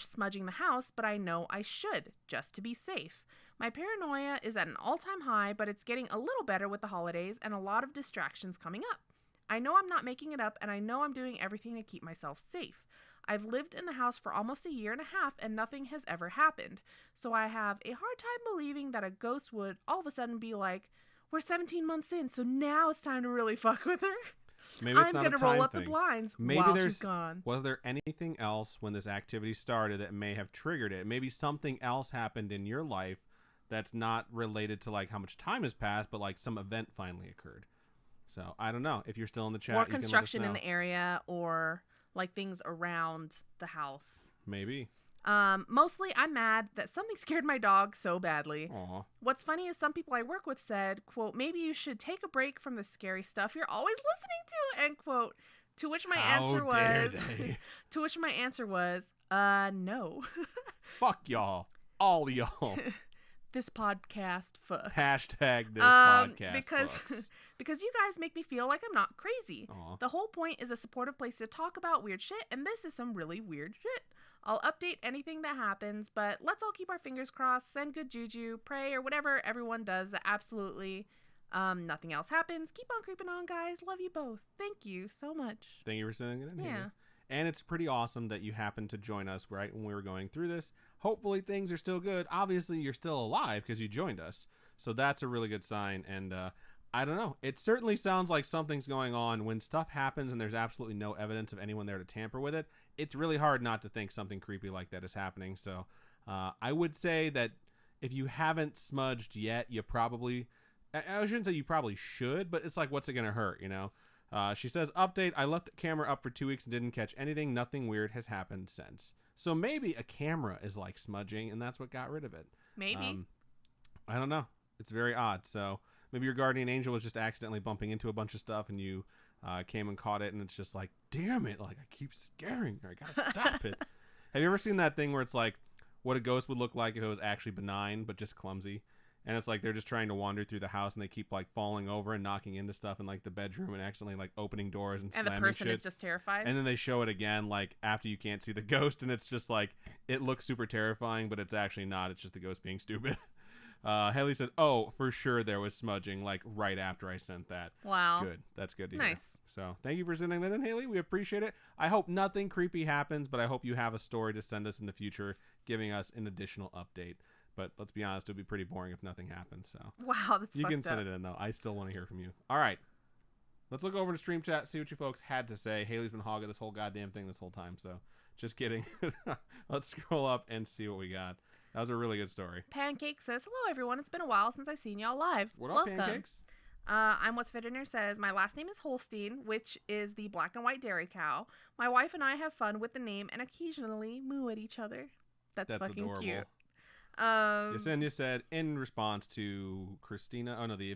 A: smudging the house, but I know I should, just to be safe. My paranoia is at an all-time high, but it's getting a little better with the holidays and a lot of distractions coming up. I know I'm not making it up, and I know I'm doing everything to keep myself safe. I've lived in the house for almost a year and a half, and nothing has ever happened. So I have a hard time believing that a ghost would all of a sudden be like, we're 17 months in, so now it's time to really fuck with her.
B: Maybe it's
A: I'm
B: not
A: going to roll up the blinds while she's gone.
B: Was there anything else when this activity started that may have triggered it? Maybe something else happened in your life that's not related to like how much time has passed, but like some event finally occurred. So I don't know. If you're still in the chat,
A: or construction in the area, or like things around the house.
B: Maybe.
A: Mostly I'm mad that something scared my dog so badly.
B: Aww.
A: What's funny is some people I work with said, quote, maybe you should take a break from the scary stuff you're always listening to, end quote. To which my answer was, no.
B: Fuck y'all. All y'all.
A: This podcast fucks.
B: Hashtag this podcast
A: fucks. Because you guys make me feel like I'm not crazy.
B: Aww.
A: The whole point is a supportive place to talk about weird shit, and this is some really weird shit. I'll update anything that happens, but let's all keep our fingers crossed, send good juju, pray, or whatever everyone does that absolutely nothing else happens. Keep on creeping on, guys. Love you both. Thank you so much.
B: Thank you for sending it in
A: here.
B: Yeah. And it's pretty awesome that you happened to join us right when we were going through this. Hopefully things are still good. Obviously, you're still alive because you joined us. So that's a really good sign. And I don't know. It certainly sounds like something's going on. When stuff happens and there's absolutely no evidence of anyone there to tamper with it, it's really hard not to think something creepy like that is happening. So I would say that if you haven't smudged yet, you probably... I shouldn't say you probably should, but it's like, what's it going to hurt, you know? She says, update, I left the camera up for 2 weeks and didn't catch anything. Nothing weird has happened since. So maybe a camera is like smudging, and that's what got rid of it.
A: Maybe.
B: I don't know. It's very odd. So maybe your guardian angel was just accidentally bumping into a bunch of stuff, and you came and caught it, and it's just like, damn it, like I keep scaring her. I gotta stop it. Have you ever seen that thing where it's like what a ghost would look like if it was actually benign but just clumsy? And it's like they're just trying to wander through the house, and they keep like falling over and knocking into stuff in like the bedroom and accidentally like opening doors and slamming
A: And the person
B: shit.
A: is just terrified.
B: And then they show it again like after you can't see the ghost, and it's just like it looks super terrifying, but it's actually not. It's just the ghost being stupid. Haley said, "Oh, for sure there was smudging like right after I sent that."
A: Wow.
B: Good. That's good to hear.
A: Nice.
B: So thank you for sending that in, Haley. We appreciate it. I hope nothing creepy happens, but I hope you have a story to send us in the future, giving us an additional update. But let's be honest, it would be pretty boring if nothing happens. So
A: Wow, that's
B: you
A: fucked
B: can send
A: up.
B: it in though. I still want to hear from you. All right. Let's look over to Stream Chat, see what you folks had to say. Haley's been hogging this whole goddamn thing this whole time, so just kidding. Let's scroll up and see what we got. That was a really good story.
A: Pancake says, hello, everyone. It's been a while since I've seen y'all live.
B: What up,
A: Welcome.
B: Pancakes?
A: I'm What's Fittener says, my last name is Holstein, which is the black and white dairy cow. My wife and I have fun with the name and occasionally moo at each other. That's fucking
B: adorable.
A: cute.
B: Yesenia said, in response to Christina, the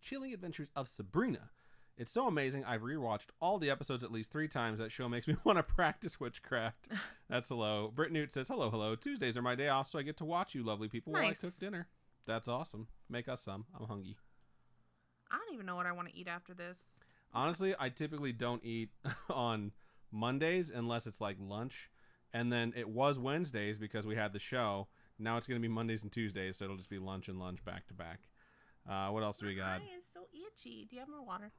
B: chilling adventures of Sabrina. It's so amazing. I've rewatched all the episodes at least 3 times. That show makes me want to practice witchcraft. That's hello. Britt Newt says, hello. Tuesdays are my day off, so I get to watch you lovely people while I cook dinner. That's awesome. Make us some. I'm hungry.
A: I don't even know what I want to eat after this.
B: Honestly, I typically don't eat on Mondays unless it's like lunch. And then it was Wednesdays because we had the show. Now it's going to be Mondays and Tuesdays, so it'll just be lunch and lunch back to back. What else do we got?
A: My eye is so itchy. Do you have more water?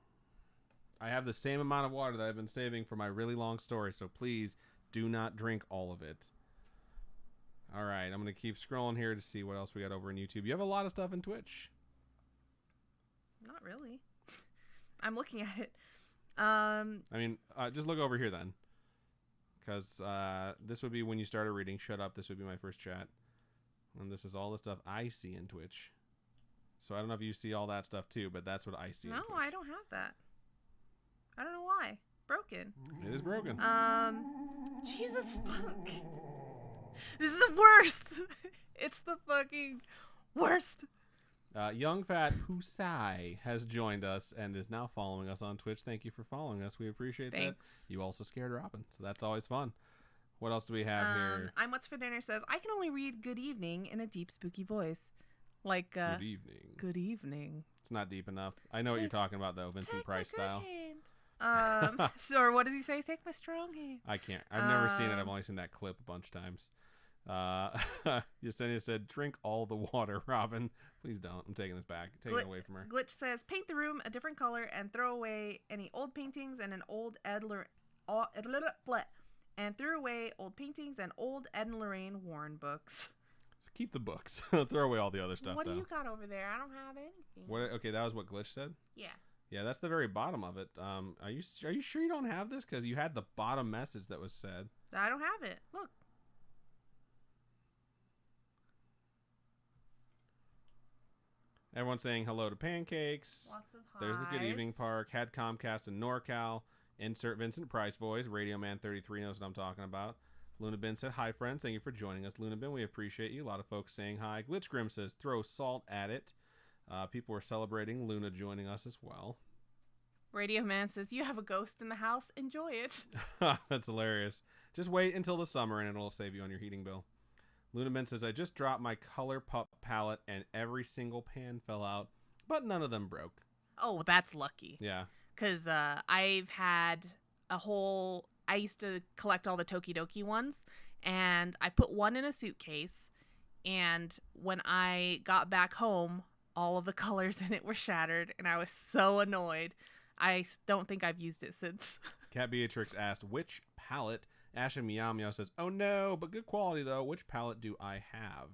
B: I have the same amount of water that I've been saving for my really long story, so please do not drink all of it. All right, I'm going to keep scrolling here to see what else we got over in YouTube. You have a lot of stuff in Twitch.
A: Not really. I'm looking at it.
B: Just look over here then. Because this would be when you started reading. Shut up. This would be my first chat. And this is all the stuff I see in Twitch. So I don't know if you see all that stuff too, but that's what I see in Twitch.
A: No, I don't have that. I don't know why. Broken.
B: It is broken.
A: Jesus fuck. This is the worst. It's the fucking worst.
B: Young Fat Pusai has joined us and is now following us on Twitch. Thank you for following us. We appreciate
A: Thanks.
B: that. You also scared Robin, so that's always fun. What else do we have here?
A: I'm What's for Dinner says, I can only read good evening in a deep, spooky voice. Like,
B: good evening.
A: Good evening.
B: It's not deep enough. I know what you're talking about, though. Vincent Price style.
A: So what does he say? Take my strong hand.
B: I can't. I've never seen it. I've only seen that clip a bunch of times. Yesenia said, drink all the water, Robin. Please don't. I'm taking this back. Take it away from her.
A: Glitch says, paint the room a different color and throw away any old paintings and an old Ed and Lorraine Warren books.
B: Keep the books. Throw away all the other stuff.
A: What do you got over there? I don't have anything.
B: What? Okay, that was what Glitch said.
A: Yeah.
B: Yeah, that's the very bottom of it. Are you sure you don't have this? Because you had the bottom message that was said.
A: I don't have it. Look.
B: Everyone's saying hello to Pancakes.
A: Lots of highs.
B: There's the Good Evening Park. Had Comcast in NorCal. Insert Vincent Price voice. Radio Man 33 knows what I'm talking about. Luna Bin said, hi, friends. Thank you for joining us. Luna Bin, we appreciate you. A lot of folks saying hi. Glitch Grim says, throw salt at it. People are celebrating Luna joining us as well.
A: Radio Man says, you have a ghost in the house. Enjoy it.
B: That's hilarious. Just wait until the summer and it'll save you on your heating bill. Luna Ben says, I just dropped my Color Pup palette and every single pan fell out, but none of them broke.
A: Oh, that's lucky.
B: Yeah.
A: Because I've had I used to collect all the Tokidoki ones, and I put one in a suitcase, and when I got back home, all of the colors in it were shattered, and I was so annoyed. I don't think I've used it since.
B: Cat Beatrix asked, which palette? Asha Meow Meow says, oh no, but good quality though. Which palette do I have?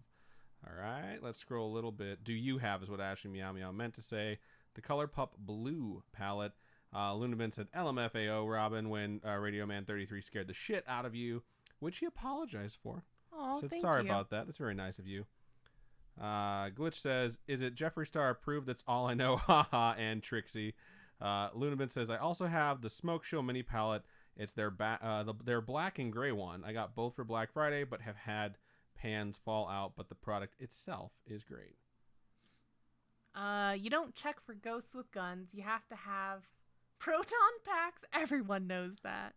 B: All right, let's scroll a little bit. Do you have is what Ashley Meow Meow meant to say. The Color Pup Blue palette. Luna Ben said, LMFAO, Robin, when Radio Man 33 scared the shit out of you, which he apologized for.
A: Oh,
B: said,
A: thank
B: sorry
A: you.
B: about that. That's very nice of you. Glitch says, is it Jeffree Star approved? That's all I know. Haha. And Trixie. Lunabin says, I also have the Smoke Show mini palette. It's their their black and gray one. I got both for Black Friday, but have had pans fall out, but the product itself is great.
A: You don't check for ghosts with guns. You have to have proton packs. Everyone knows that.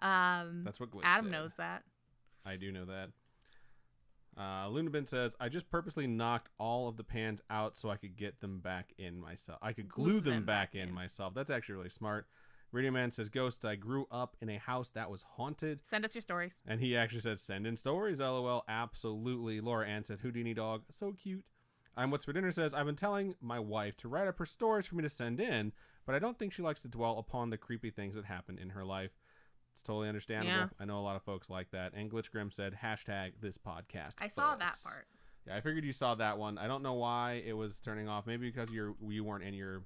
B: That's what Glitch
A: Adam
B: said.
A: knows that.
B: I do know that. Lunabin says, I just purposely knocked all of the pans out so I could get them back in myself. I could glue them back in myself. That's actually really smart. Radio Man says, Ghost, I grew up in a house that was haunted.
A: Send us your stories.
B: And he actually said, send in stories, LOL. Absolutely. Laura Ann says, Houdini dog. So cute. I'm What's for Dinner says, I've been telling my wife to write up her stories for me to send in, but I don't think she likes to dwell upon the creepy things that happen in her life. It's totally understandable. Yeah. I know a lot of folks like that. And Glitch Grim said, hashtag this podcast.
A: I saw that part.
B: Yeah, I figured you saw that one. I don't know why it was turning off. Maybe because you weren't in your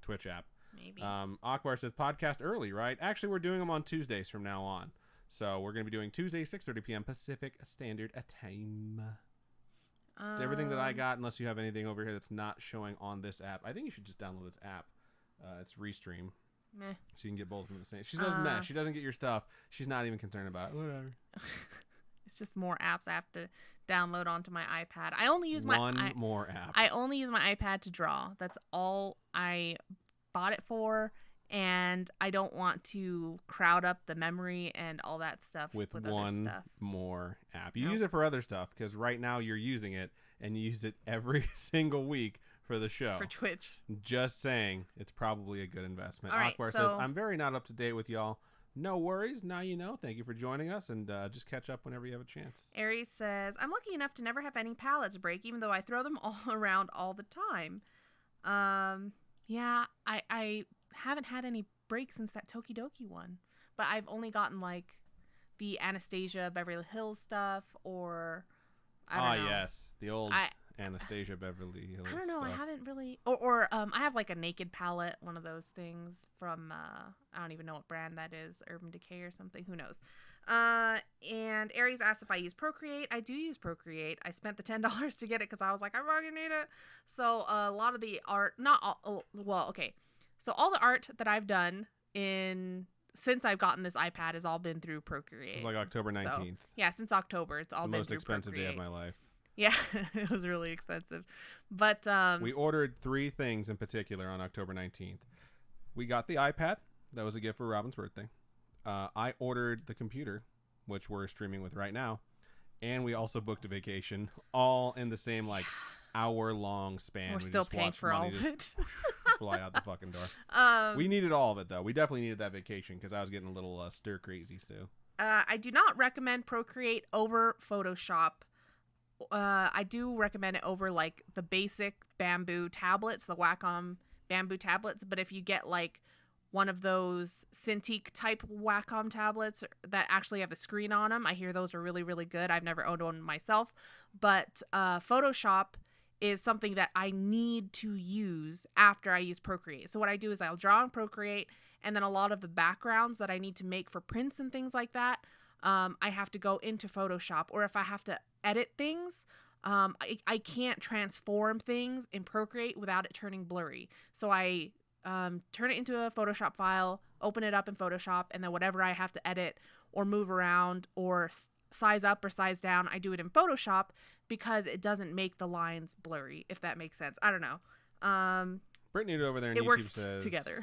B: Twitch app.
A: Maybe.
B: Akbar says, podcast early, right? Actually, we're doing them on Tuesdays from now on. So we're going to be doing Tuesday, 6:30 p.m. Pacific Standard Time. It's everything that I got, unless you have anything over here that's not showing on this app. I think you should just download this app. It's Restream.
A: Meh.
B: So you can get both of them at the same. She says meh. She doesn't get your stuff. She's not even concerned about it. Whatever.
A: It's just more apps I have to download onto my iPad. I only use my
B: more app.
A: I only use my iPad to draw. That's all I bought it for, and I don't want to crowd up the memory and all that stuff
B: with
A: other
B: one
A: stuff.
B: More app. You use it for other stuff because right now you're using it and you use it every single week for the show.
A: For Twitch.
B: Just saying, it's probably a good investment.
A: All right,
B: Akbar says, I'm very not up to date with y'all. No worries. Now you know. Thank you for joining us, and just catch up whenever you have a chance.
A: Aries says, I'm lucky enough to never have any pallets break, even though I throw them all around all the time. Yeah, I haven't had any breaks since that Tokidoki one, but I've only gotten like the Anastasia Beverly Hills stuff, or I don't know.
B: Yes, the old Anastasia Beverly Hills.
A: I don't know.
B: Stuff.
A: I haven't really, or I have like a naked palette, one of those things from I don't even know what brand that is, Urban Decay or something. Who knows? And Aries asked if I use Procreate. I do use Procreate. I spent the $10 to get it because I was like, I fucking need it. So a lot of the art, not all, well, okay. So all the art that I've done since I've gotten this iPad has all been through Procreate.
B: It was like October 19th. So,
A: yeah, since October, it's all been through Procreate.
B: The most expensive day of my life.
A: Yeah, it was really expensive. But
B: we ordered 3 things in particular on October 19th. We got the iPad. That was a gift for Robin's birthday. I ordered the computer, which we're streaming with right now. And we also booked a vacation, all in the same like hour-long span.
A: We're still paying for all of it.
B: Fly out the fucking door. We needed all of it, though. We definitely needed that vacation because I was getting a little stir-crazy, so.
A: I do not recommend Procreate over Photoshop. I do recommend it over like the basic bamboo tablets, the Wacom bamboo tablets. But if you get like one of those Cintiq type Wacom tablets that actually have the screen on them, I hear those are really, really good. I've never owned one myself, but Photoshop is something that I need to use after I use Procreate. So what I do is I'll draw in Procreate, and then a lot of the backgrounds that I need to make for prints and things like that, I have to go into Photoshop. Or if I have to edit things, I can't transform things in Procreate without it turning blurry. So I turn it into a Photoshop file, open it up in Photoshop, and then whatever I have to edit or move around or size up or size down, I do it in Photoshop because it doesn't make the lines blurry, if that makes sense. I don't know.
B: Brittany over there on
A: YouTube
B: works
A: says together.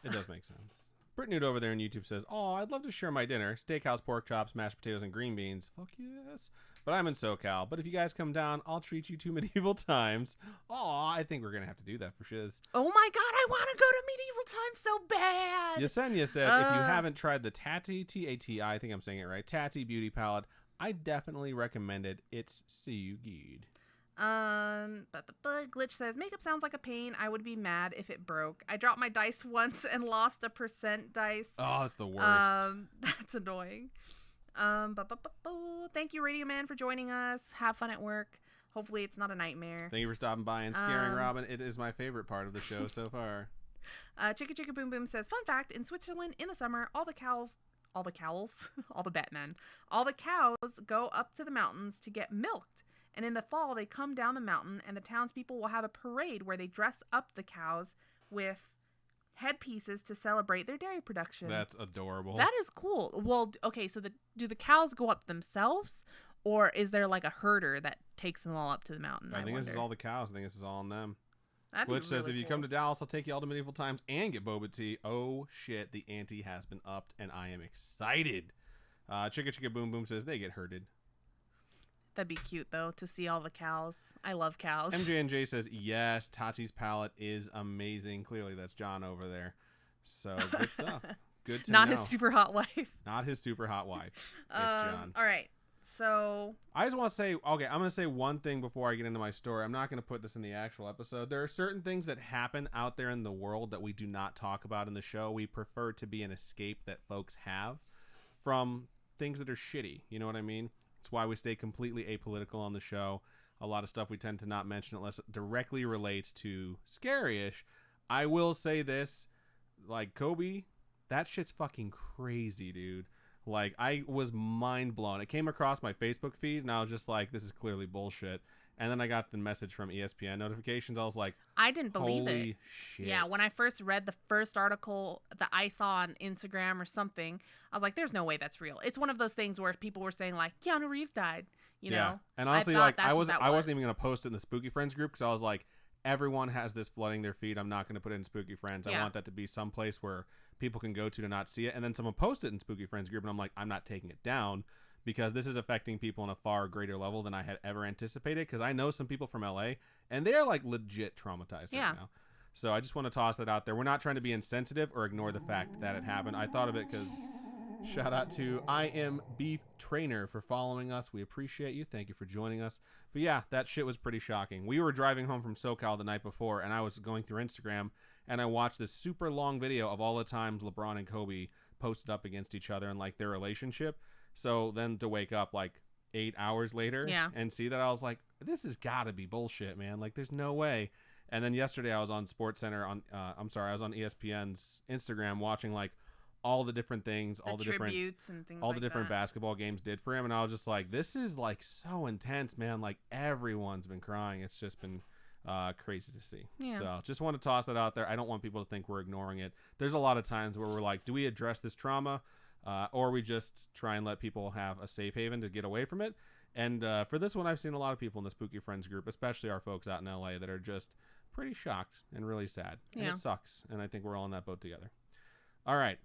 B: It does make sense. Brittany over there on YouTube says, "Oh, I'd love to share my dinner: steakhouse, pork chops, mashed potatoes, and green beans." Fuck yes. But I'm in SoCal. But if you guys come down, I'll treat you to medieval times. Oh, I think we're gonna have to do that for shiz.
A: Oh my god, I want to go to medieval times so bad.
B: Yesenia said, if you haven't tried the Tati, T-A-T-I, I think I'm saying it right, Tati Beauty Palette, I definitely recommend it. It's so good.
A: Glitch says, makeup sounds like a pain. I would be mad if it broke. I dropped my dice once and lost a % dice.
B: Oh, it's the worst.
A: That's annoying. Thank you, Radio Man, for joining us. Have fun at work. Hopefully it's not a nightmare.
B: Thank you for stopping by and scaring Robin. It is my favorite part of the show so far.
A: Chicka Chicka Boom Boom says, fun fact, in Switzerland in the summer, all the cows, all the Batmen, all the cows go up to the mountains to get milked. And in the fall, they come down the mountain, and the townspeople will have a parade where they dress up the cows with headpieces to celebrate their dairy production.
B: That's adorable.
A: That is cool. Well, okay, so do the cows go up themselves, or is there like a herder that takes them all up to the mountain?
B: I think this is all the cows. I think this is all on them.
A: That'd
B: Glitch says,
A: really
B: if you
A: cool.
B: come to Dallas, I'll take you all to medieval times and get boba tea. Oh, shit. The ante has been upped, and I am excited. Chicka Chicka Boom Boom says, they get herded.
A: That'd be cute, though, to see all the cows. I love cows.
B: MJ&J says, yes, Tati's palette is amazing. Clearly, that's John over there. So, good stuff. Good to
A: Not
B: know.
A: his super hot wife.
B: Not his super hot wife. It's John.
A: All right. So
B: I just want to say, okay, I'm going to say one thing before I get into my story. I'm not going to put this in the actual episode. There are certain things that happen out there in the world that we do not talk about in the show. We prefer to be an escape that folks have from things that are shitty. You know what I mean? It's why we stay completely apolitical on the show. A lot of stuff we tend to not mention unless it directly relates to scary-ish. I will say this, like Kobe, that shit's fucking crazy, dude. Like, I was mind blown. It came across my Facebook feed, and I was just like, this is clearly bullshit. And then I got the message from ESPN notifications. I was like,
A: I didn't believe
B: holy
A: it.
B: shit.
A: Yeah, when I first read the first article that I saw on Instagram or something, I was like, there's no way that's real. It's one of those things where people were saying, like, Keanu Reeves died, you know?
B: And honestly,
A: I
B: like, I wasn't
A: was.
B: even going to post it in the Spooky Friends group because I was like, everyone has this flooding their feed. I'm not going to put it in Spooky Friends. I want that to be someplace where people can go to not see it. And then someone posted it in Spooky Friends group, and I'm like, I'm not taking it down because this is affecting people on a far greater level than I had ever anticipated, because I know some people from LA, and they're like legit traumatized right now. So I just want to toss that out there. We're not trying to be insensitive or ignore the fact that it happened. I thought of it because shout out to I Am Beef Trainer for following us. We appreciate you. Thank you for joining us. But yeah, that shit was pretty shocking. We were driving home from SoCal the night before, and I was going through Instagram, and I watched this super long video of all the times LeBron and Kobe posted up against each other and like their relationship. So then to wake up like 8 hours later and see that, I was like, this has got to be bullshit, man. Like, there's no way. And then yesterday I was on SportsCenter I was on ESPN's Instagram watching like all the different things, all the different
A: and things
B: all
A: like
B: the different
A: that.
B: basketball games did for him, and I was just like, this is like so intense, man. Like, everyone's been crying. It's just been crazy to see. So just want to toss that out there. I don't want people to think we're ignoring it. There's a lot of times where we're like, do we address this trauma, or we just try and let people have a safe haven to get away from it? And for this one, I've seen a lot of people in the Spooky Friends group, especially our folks out in LA, that are just pretty shocked and really sad. And it sucks. And I think we're all in that boat together. All right.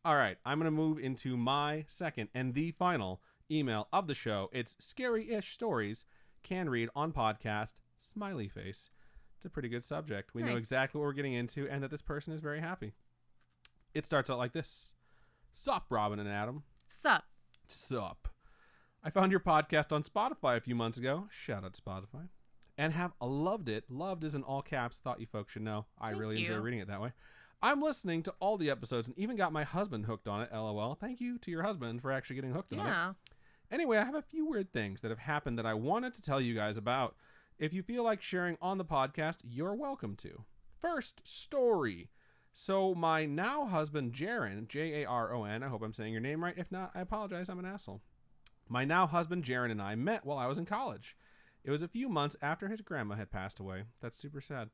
B: I'm going to move into my second and the final email of the show. It's scary-ish stories can read on podcast, smiley face. It's a pretty good subject. We know exactly what we're getting into, and that this person is very happy. It starts out like this. Sup, Robin and Adam.
A: Sup.
B: I found your podcast on Spotify a few months ago. Shout out Spotify. And have loved it. Loved is in all caps. Thought you folks should know. I really enjoy reading it that way. I'm listening to all the episodes and even got my husband hooked on it. LOL. Thank you to your husband for actually getting hooked on it. Anyway, I have a few weird things that have happened that I wanted to tell you guys about. If you feel like sharing on the podcast, you're welcome to. First, story. So my now husband, Jaron, Jaron, I hope I'm saying your name right. If not, I apologize. I'm an asshole. My now husband, Jaron, and I met while I was in college. It was a few months after his grandma had passed away. That's super sad.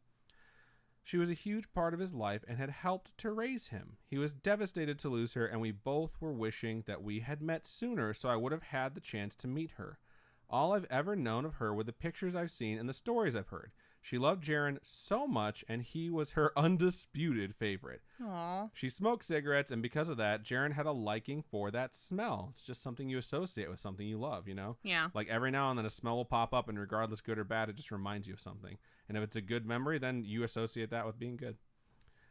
B: She was a huge part of his life and had helped to raise him. He was devastated to lose her, and we both were wishing that we had met sooner so I would have had the chance to meet her. All I've ever known of her were the pictures I've seen and the stories I've heard. She loved Jaron so much, and he was her undisputed favorite.
A: Aww.
B: She smoked cigarettes, and because of that, Jaron had a liking for that smell. It's just something you associate with something you love, you know?
A: Yeah.
B: Like, every now and then a smell will pop up, and regardless good or bad, it just reminds you of something. And if it's a good memory, then you associate that with being good.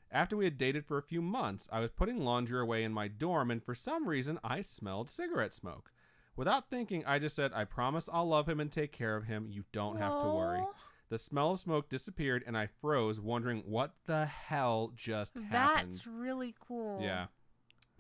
B: After we had dated for a few months, I was putting laundry away in my dorm, and for some reason, I smelled cigarette smoke. Without thinking, I just said, I promise I'll love him and take care of him. You don't have to worry. The smell of smoke disappeared, and I froze, wondering what the hell just happened.
A: That's really cool.
B: Yeah.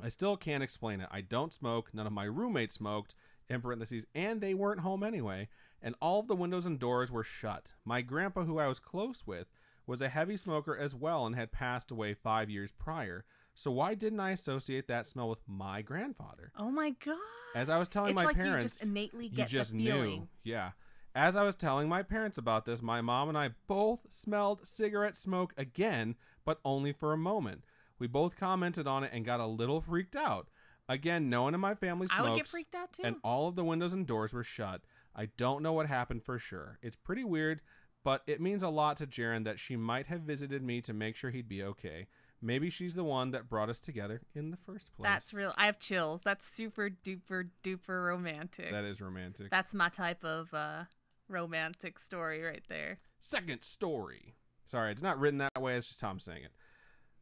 B: I still can't explain it. I don't smoke. None of my roommates smoked, in parentheses, and they weren't home anyway. And all of the windows and doors were shut. My grandpa, who I was close with, was a heavy smoker as well and had passed away 5 years prior. So why didn't I associate that smell with my grandfather?
A: Oh my God.
B: As I was telling my parents,
A: you just innately get
B: just
A: the feeling.
B: knew. Yeah. As I was telling my parents about this, my mom and I both smelled cigarette smoke again, but only for a moment. We both commented on it and got a little freaked out. Again, no one in my family smokes.
A: I would get freaked out too.
B: And all of the windows and doors were shut. I don't know what happened for sure. It's pretty weird, but it means a lot to Jaren that she might have visited me to make sure he'd be okay. Maybe she's the one that brought us together in the first place.
A: That's real. I have chills. That's super duper duper romantic.
B: That is romantic.
A: That's my type of romantic story right there.
B: Second story. Sorry, it's not written that way. It's just Tom saying it.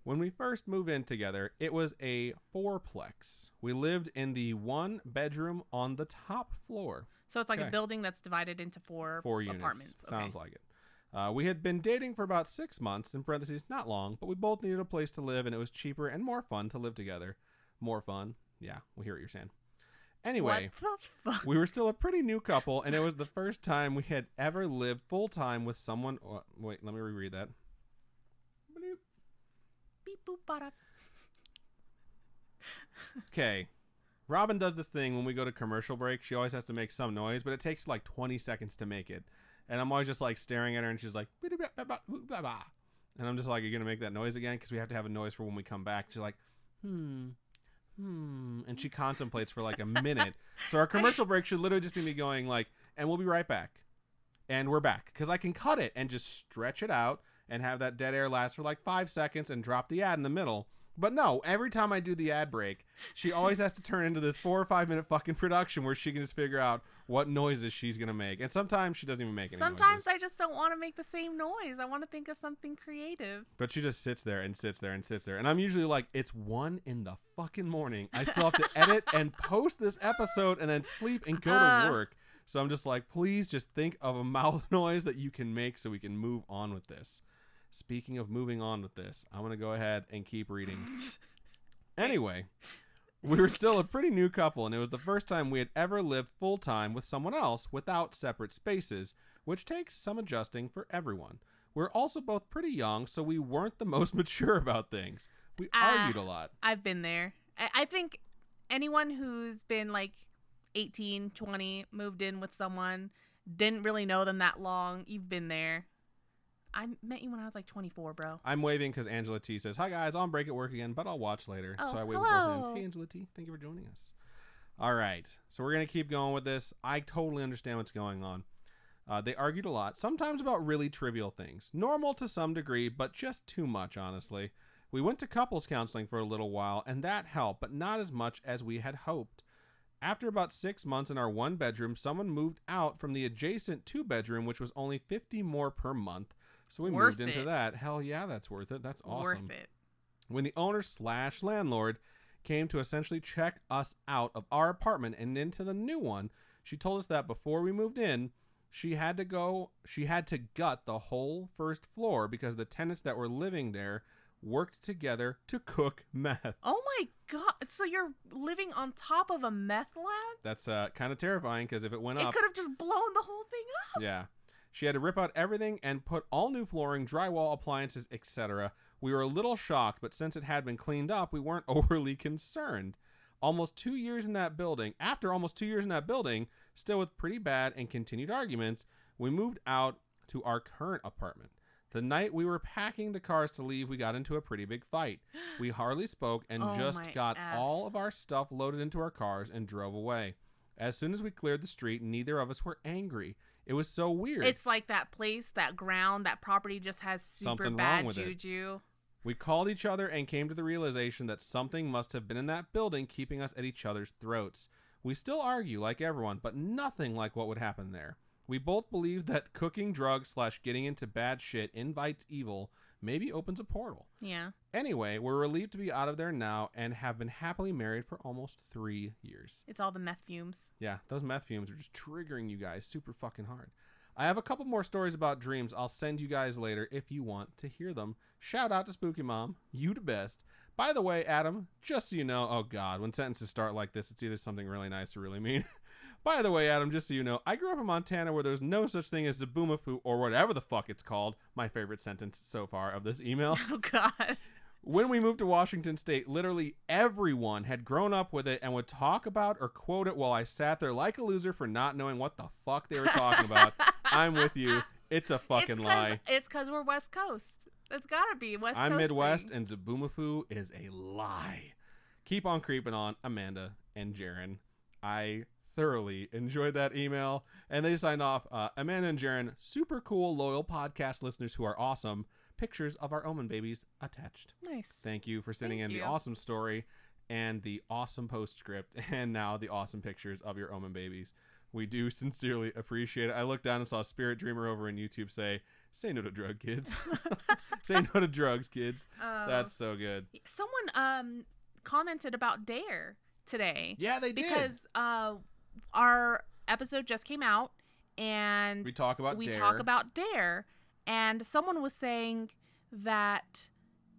B: When we first moved in together, it was a fourplex. We lived in the one bedroom on the top floor.
A: So it's like a building that's divided into four
B: units.
A: apartments. Okay.
B: Sounds like it. We had been dating for about 6 months, in parentheses, not long, but we both needed a place to live, and it was cheaper and more fun to live together. More fun. Yeah, we hear what you're saying. Anyway,
A: what the fuck?
B: We were still a pretty new couple, and it was the first time we had ever lived full-time with someone. Oh, wait, let me reread that.
A: Beep, boop, bada.
B: Okay. Robin does this thing when we go to commercial break. She always has to make some noise, but it takes like 20 seconds to make it. And I'm always just like staring at her, and she's like, and I'm just like, you're going to make that noise again? Because we have to have a noise for when we come back. She's like, and she contemplates for like a minute. So our commercial break should literally just be me going like, and we'll be right back. And we're back. Because I can cut it and just stretch it out and have that dead air last for like 5 seconds and drop the ad in the middle. But no, every time I do the ad break, she always has to turn into this 4 or 5 minute fucking production where she can just figure out what noises she's going to make. And sometimes she doesn't even make any noises.
A: Sometimes I just don't want to make the same noise. I want to think of something creative.
B: But she just sits there and sits there and sits there. And I'm usually like, it's 1 in the fucking morning. I still have to edit and post this episode and then sleep and go to work. So I'm just like, please just think of a mouth noise that you can make so we can move on with this. Speaking of moving on with this, I'm going to go ahead and keep reading. Anyway, we were still a pretty new couple, and it was the first time we had ever lived full-time with someone else without separate spaces, which takes some adjusting for everyone. We're also both pretty young, so we weren't the most mature about things. We argued a lot.
A: I've been there. I think anyone who's been like 18, 20, moved in with someone, didn't really know them that long, you've been there. I met you when I was like 24, bro.
B: I'm waving because Angela T says, hi guys, on break at work again, but I'll watch later.
A: Oh,
B: so I wave with both hands. Hey Angela T, thank you for joining us. All right, so we're going to keep going with this. I totally understand what's going on. They argued a lot, sometimes about really trivial things. Normal to some degree, but just too much, honestly. We went to couples counseling for a little while, and that helped, but not as much as we had hoped. After about 6 months in our one bedroom, someone moved out from the adjacent 2-bedroom, which was only $50 more per month. So we moved into that. Hell yeah, that's worth it. That's awesome.
A: Worth it.
B: When the owner/landlord came to essentially check us out of our apartment and into the new one, she told us that before we moved in, she had to gut the whole first floor because the tenants that were living there worked together to cook meth.
A: Oh my God. So you're living on top of a meth lab?
B: That's kind of terrifying because if it went up,
A: it could have just blown the whole thing up.
B: Yeah. She had to rip out everything and put all new flooring, drywall, appliances, etc. We were a little shocked, but since it had been cleaned up, we weren't overly concerned. After almost 2 years in that building, still with pretty bad and continued arguments, we moved out to our current apartment. The night we were packing the cars to leave, we got into a pretty big fight. We hardly spoke and just got all of our stuff loaded into our cars and drove away. As soon as we cleared the street, neither of us were angry. It was so weird.
A: It's like that place, that ground, that property just has super bad juju.
B: We called each other and came to the realization that something must have been in that building keeping us at each other's throats. We still argue like everyone, but nothing like what would happen there. We both believe that cooking drugs / getting into bad shit invites evil, maybe opens a portal.
A: Yeah.
B: Anyway, we're relieved to be out of there now and have been happily married for almost 3 years.
A: It's all the meth fumes.
B: Yeah, those meth fumes are just triggering you guys super fucking hard. I have a couple more stories about dreams I'll send you guys later if you want to hear them. Shout out to Spooky Mom. You the best. By the way, Adam, just so you know, oh God, when sentences start like this, it's either something really nice or really mean. By the way, Adam, just so you know, I grew up in Montana where there's no such thing as Zaboomafoo or whatever the fuck it's called. My favorite sentence so far of this email.
A: Oh, God.
B: When we moved to Washington State, literally everyone had grown up with it and would talk about or quote it while I sat there like a loser for not knowing what the fuck they were talking about. I'm with you. It's a fucking lie.
A: It's because we're West Coast. It's gotta be West Coast.
B: I'm Midwest, and Zaboomafoo is a lie. Keep on creeping on, Amanda and Jaren. I thoroughly enjoyed that email. And they signed off, Amanda and Jaren, super cool, loyal podcast listeners who are awesome. Pictures of our Omen babies attached.
A: Nice.
B: Thank you for sending in the awesome story and the awesome postscript and now the awesome pictures of your Omen babies. We do sincerely appreciate it. I looked down and saw Spirit Dreamer over in YouTube say no to drug kids. Say no to drugs, kids. That's so good.
A: Someone commented about Dare today.
B: Yeah, they did.
A: Because our episode just came out and
B: we talk about
A: Dare. And someone was saying that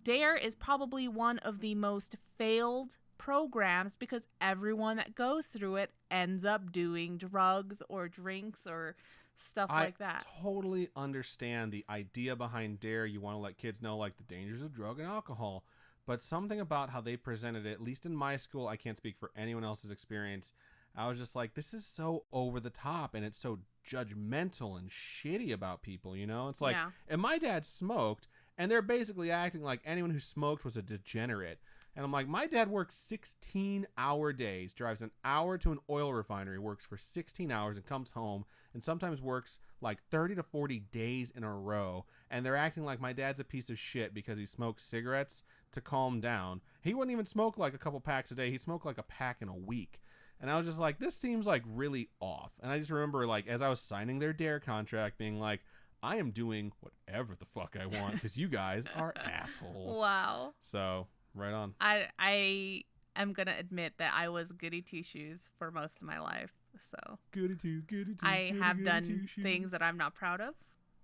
A: Dare is probably one of the most failed programs because everyone that goes through it ends up doing drugs or drinks or stuff like that.
B: I totally understand the idea behind Dare. You want to let kids know like the dangers of drug and alcohol. But something about how they presented it, at least in my school, I can't speak for anyone else's experience, I was just like, this is so over the top and it's so judgmental and shitty about people, you know? It's like, and my dad smoked and they're basically acting like anyone who smoked was a degenerate. And I'm like, my dad works 16-hour days, drives an hour to an oil refinery, works for 16 hours and comes home and sometimes works like 30 to 40 days in a row. And they're acting like my dad's a piece of shit because he smokes cigarettes to calm down. He wouldn't even smoke like a couple packs a day. He'd smoke like a pack in a week. And I was just like, this seems like really off. And I just remember like as I was signing their Dare contract being like, I am doing whatever the fuck I want because you guys are assholes.
A: Wow.
B: So right on.
A: I am going to admit that I was goody two-shoes for most of my life. So
B: goody two.
A: I have done things that I'm not proud of.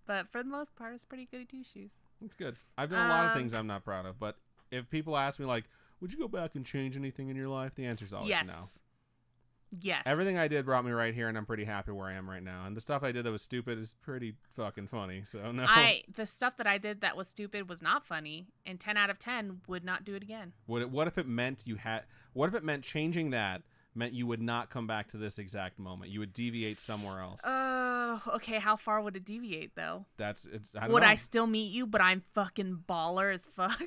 A: But for the most part, it's pretty goody two-shoes.
B: That's good. I've done a lot of things I'm not proud of. But if people ask me like, would you go back and change anything in your life? The answer is always no.
A: Yes.
B: Everything I did brought me right here, and I'm pretty happy where I am right now. And the stuff I did that was stupid is pretty fucking funny. So no.
A: The stuff that I did that was stupid was not funny, and 10 out of 10 would not do it again.
B: What if it meant what if it meant changing that meant you would not come back to this exact moment? You would deviate somewhere else.
A: Okay. How far would it deviate though?
B: Would
A: I still meet you, but I'm fucking baller as fuck?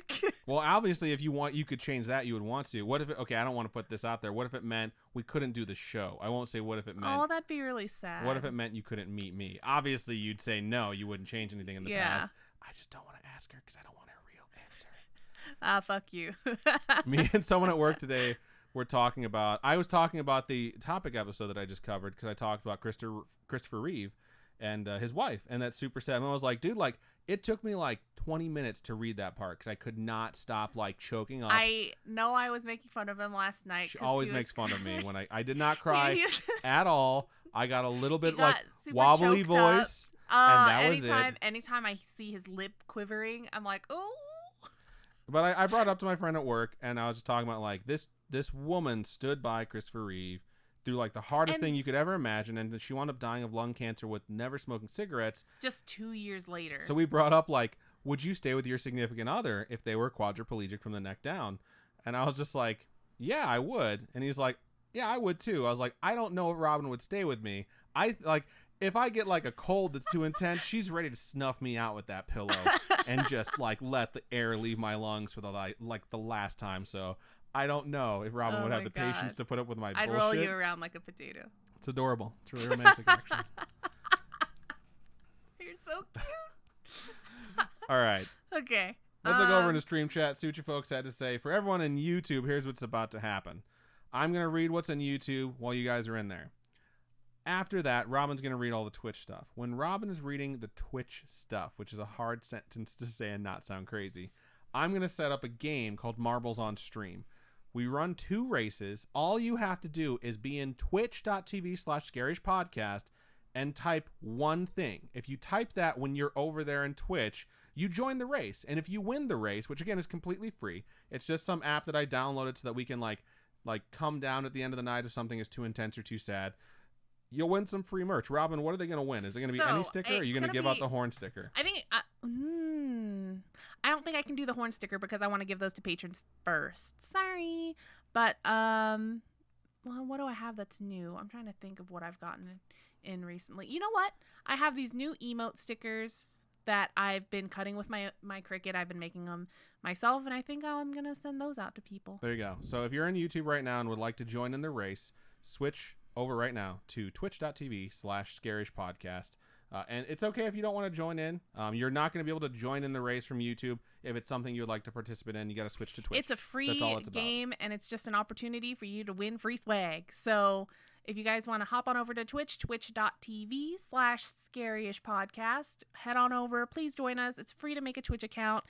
B: Well, obviously, if you could change that, you would want to. What if I don't want to put this out there. What if it meant we couldn't do the show? I won't say what if it meant.
A: Oh, that'd be really sad.
B: What if it meant you couldn't meet me? Obviously, you'd say no, you wouldn't change anything in the past. I just don't want to ask her because I don't want her real answer.
A: Fuck you.
B: Me and someone at work today I was talking about the topic episode that I just covered because I talked about Christopher Reeve and his wife, and that's super sad. And I was like, dude, like it took me like 20 minutes to read that part because I could not stop like choking up.
A: I know I was making fun of him last night.
B: She always makes fun of me when I did not cry at all. I got a little bit like wobbly voice, and that was it.
A: Anytime I see his lip quivering, I'm like, oh.
B: But I brought it up to my friend at work, and I was just talking about like this woman stood by Christopher Reeve through like the hardest thing you could ever imagine, and she wound up dying of lung cancer with never smoking cigarettes.
A: Just 2 years later.
B: So we brought up like, would you stay with your significant other if they were quadriplegic from the neck down? And I was just like, yeah, I would. And he's like, yeah, I would too. I was like, I don't know if Robin would stay with me. If I get like a cold that's too intense, she's ready to snuff me out with that pillow and just like let the air leave my lungs for the last time. So I don't know if Robin would have the patience to put up with my bullshit.
A: I'd roll you around like a potato.
B: It's adorable. It's really romantic, actually.
A: You're so cute.
B: All right.
A: Okay.
B: Let's go over into stream chat, see what you folks had to say. For everyone in YouTube, here's what's about to happen. I'm going to read what's in YouTube while you guys are in there. After that, Robin's going to read all the Twitch stuff. When Robin is reading the Twitch stuff, which is a hard sentence to say and not sound crazy, I'm going to set up a game called Marbles on Stream. We run 2 races. All you have to do is be in twitch.tv/scarishpodcast and type one thing. If you type that when you're over there in Twitch, you join the race. And if you win the race, which again is completely free, it's just some app that I downloaded so that we can like come down at the end of the night if something is too intense or too sad. You'll win some free merch. Robin, what are they going to win? Is it going to be any sticker, or are you going to give out the horn sticker?
A: I think I don't think I can do the horn sticker because I want to give those to patrons first. Sorry. But, well, what do I have that's new? I'm trying to think of what I've gotten in recently. You know what? I have these new emote stickers that I've been cutting with my Cricut. I've been making them myself, and I think I'm going to send those out to people.
B: There you go. So if you're on YouTube right now and would like to join in the race, switch over right now to twitch.tv/scarishpodcast. And it's okay if you don't want to join in. You're not going to be able to join in the race from YouTube. If it's something you'd like to participate in, you got to switch to Twitch.
A: It's a free game, and it's just an opportunity for you to win free swag. So if you guys want to hop on over to Twitch, twitch.tv/scaryishpodcast, head on over. Please join us. It's free to make a Twitch account.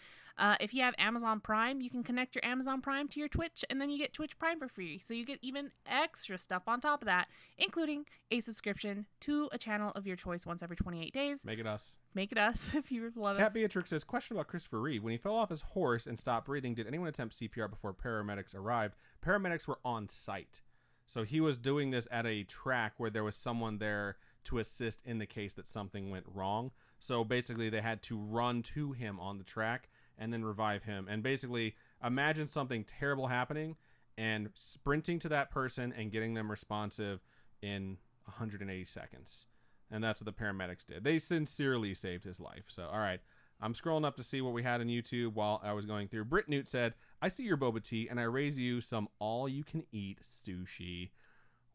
A: If you have Amazon Prime, you can connect your Amazon Prime to your Twitch, and then you get Twitch Prime for free. So you get even extra stuff on top of that, including a subscription to a channel of your choice once every 28 days.
B: Make it us.
A: Make it us if you love us.
B: Cat Beatrix says, question about Christopher Reeve. When he fell off his horse and stopped breathing, did anyone attempt CPR before paramedics arrived? Paramedics were on site. So he was doing this at a track where there was someone there to assist in the case that something went wrong. So basically they had to run to him on the track and then revive him. And basically imagine something terrible happening and sprinting to that person and getting them responsive in 180 seconds. And that's what the paramedics did. They sincerely saved his life. So, all right. I'm scrolling up to see what we had on YouTube while I was going through. Britt Newt said, I see your boba tea and I raise you some all-you-can-eat sushi.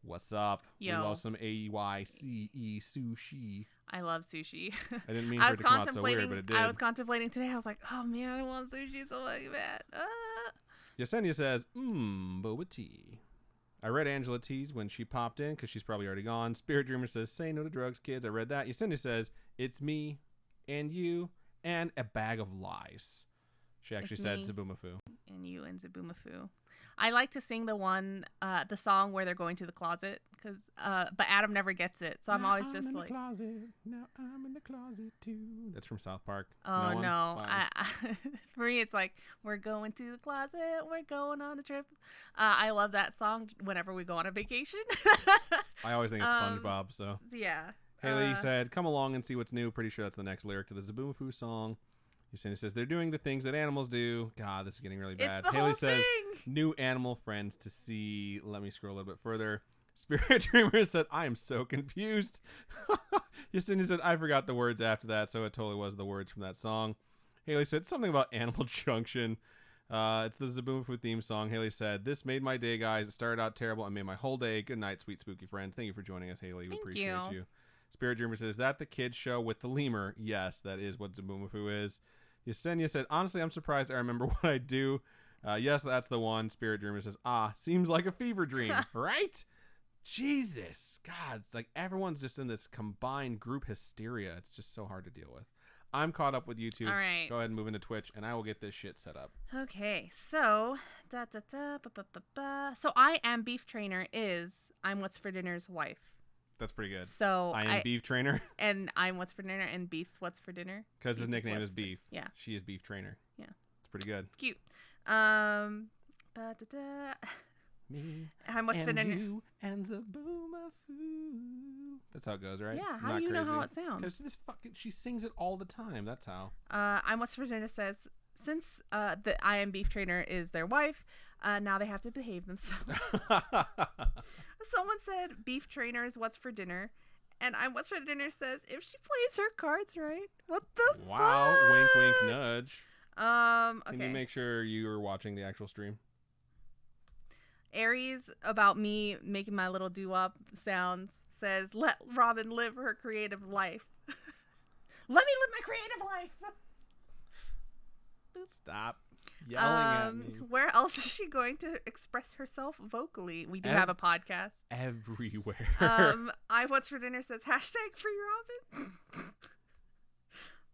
B: What's up?
A: Yo.
B: We love some AYCE sushi.
A: I love sushi.
B: I didn't mean for it to come out so weird, but it did.
A: I was contemplating today. I was like, oh man, I want sushi so bad.
B: Yesenia says, boba tea. I read Angela T's when she popped in because she's probably already gone. Spirit Dreamer says, say no to drugs, kids. I read that. Yesenia says, it's me and you and a bag of lies. She actually said Zabumafu.
A: And you and Zabumafu. I like to sing the song where they're going to the closet, but Adam never gets it, so I'm always just like,
B: now I'm in the closet too. That's from South Park.
A: Oh no, for me it's like, we're going to the closet, we're going on a trip. I love that song whenever we go on a vacation.
B: I always think it's SpongeBob. So
A: yeah.
B: Haley said, come along and see what's new. Pretty sure that's the next lyric to the Zabumafu song. Yesenia says, they're doing the things that animals do. God, this is getting really bad. Haley says, new animal friends to see. Let me scroll a little bit further. Spirit Dreamer said, I am so confused. Yesenia said, I forgot the words after that, so it totally was the words from that song. Haley said, something about Animal Junction. It's the Zabumafu theme song. Haley said, this made my day, guys. It started out terrible and made my whole day. Good night, sweet spooky friends. Thank you for joining us, Haley. We appreciate you. Spirit Dreamer says, is that the kids show with the lemur? Yes, that is what Zabumafu is. Yesenia said, honestly, I'm surprised I remember what I do. Yes, that's the one. Spirit Dreamer says, seems like a fever dream, right? Jesus. God, it's like everyone's just in this combined group hysteria. It's just so hard to deal with. I'm caught up with YouTube.
A: All right.
B: Go ahead and move into Twitch, and I will get this shit set up.
A: Okay, so, So I Am Beef Trainer is I'm What's for Dinner's wife.
B: That's pretty good.
A: So
B: I am Beef Trainer.
A: And I'm What's for Dinner, and Beef's What's for Dinner.
B: Because his nickname is Beef.
A: Yeah.
B: She is Beef Trainer.
A: Yeah.
B: It's pretty good.
A: It's cute.
B: Me
A: I'm What's for Dinner.
B: You and Zabumafu. That's how it goes, right?
A: Yeah. How do you know how it sounds?
B: Because she sings it all the time. That's how.
A: I'm What's for Dinner says, since the I Am Beef Trainer is their wife, now they have to behave themselves. Someone said Beef Trainer is What's for Dinner, and I'm What's for Dinner says, if she plays her cards right. What the fuck?
B: Wow, wink wink nudge.
A: Okay.
B: Can you make sure you are watching the actual stream?
A: Aries, about me making my little doo-wop sounds, says, let Robin live her creative life. Let me live my creative life.
B: Stop yelling at me.
A: Where else is she going to express herself vocally? We do have a podcast.
B: Everywhere.
A: I What's for Dinner says, hashtag free Robin.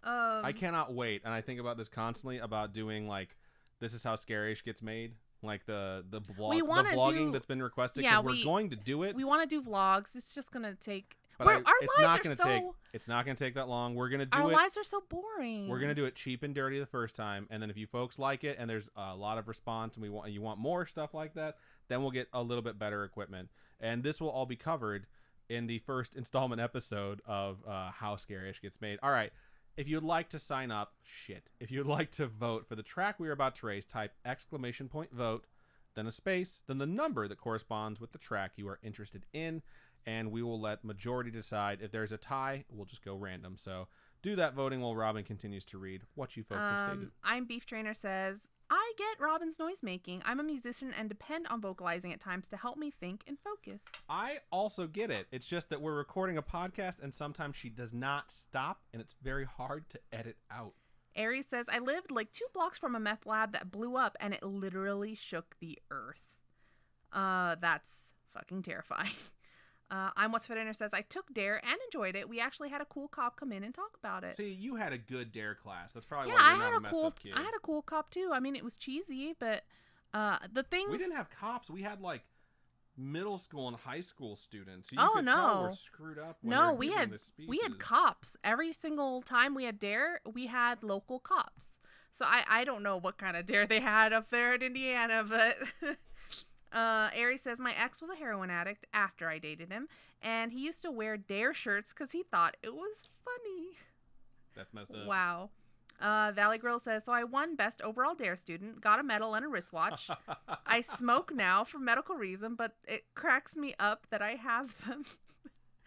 B: I cannot wait, and I think about this constantly, about doing like, this is how Scarish gets made. Like the vlogging that's been requested, because we're going to do it.
A: We want to do vlogs. It's just gonna take.
B: It's not gonna take that long. We're gonna do it.
A: Our lives are so boring.
B: We're gonna do it cheap and dirty the first time, and then if you folks like it and there's a lot of response and you want more stuff like that, then we'll get a little bit better equipment, and this will all be covered in the first installment episode of How Scarish Gets Made. All right. If you'd like to sign up, if you'd like to vote for the track we are about to race, type !vote, then a space, then the number that corresponds with the track you are interested in, and we will let majority decide. If there's a tie, we'll just go random. So do that voting while Robin continues to read what you folks have stated.
A: I'm Beef Trainer says, I get Robin's noise making. I'm a musician and depend on vocalizing at times to help me think and focus.
B: I also get it. It's just that we're recording a podcast and sometimes she does not stop and it's very hard to edit out.
A: Aries says, I lived like 2 blocks from a meth lab that blew up and it literally shook the earth. That's fucking terrifying. I'm What's Fit Inner says, I took DARE and enjoyed it. We actually had a cool cop come in and talk about it.
B: See, you had a good DARE class. That's probably
A: Yeah,
B: why you're not a messed up kid.
A: I had a cool cop too. I mean, it was cheesy, but the things...
B: We didn't have cops. We had like middle school and high school students.
A: Tell
B: we're screwed up when
A: we had cops. Every single time we had DARE, we had local cops. So I don't know what kind of DARE they had up there in Indiana, but... Aries says, my ex was a heroin addict after I dated him, and he used to wear DARE shirts because he thought it was funny.
B: That's messed up.
A: Wow. Valley Grill says, so I won best overall DARE student, got a medal and a wristwatch. I smoke now for medical reason, but it cracks me up that I have them.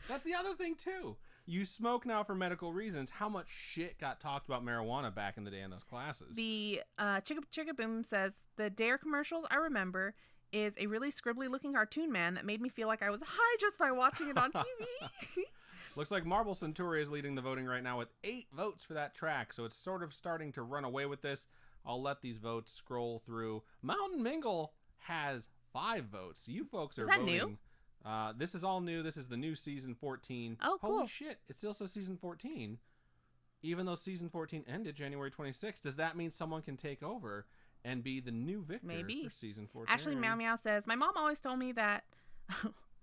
B: That's the other thing, too. You smoke now for medical reasons. How much shit got talked about marijuana back in the day in those classes? The
A: Chicka Boom says, the DARE commercials I remember is a really scribbly looking cartoon man that made me feel like I was high just by watching it on TV.
B: Looks like Marble Centauri is leading the voting right now with 8 votes for that track, so it's sort of starting to run away with this. I'll let these votes scroll through. Mountain Mingle has 5 votes. You folks are voting. Is that new? This is all new. This is the new season 14.
A: Oh, cool.
B: Holy shit, it still says season 14. Even though season 14 ended January 26th, does that mean someone can take over and be the new victor for season 14?
A: Ashley Meow Meow says, my mom always told me that...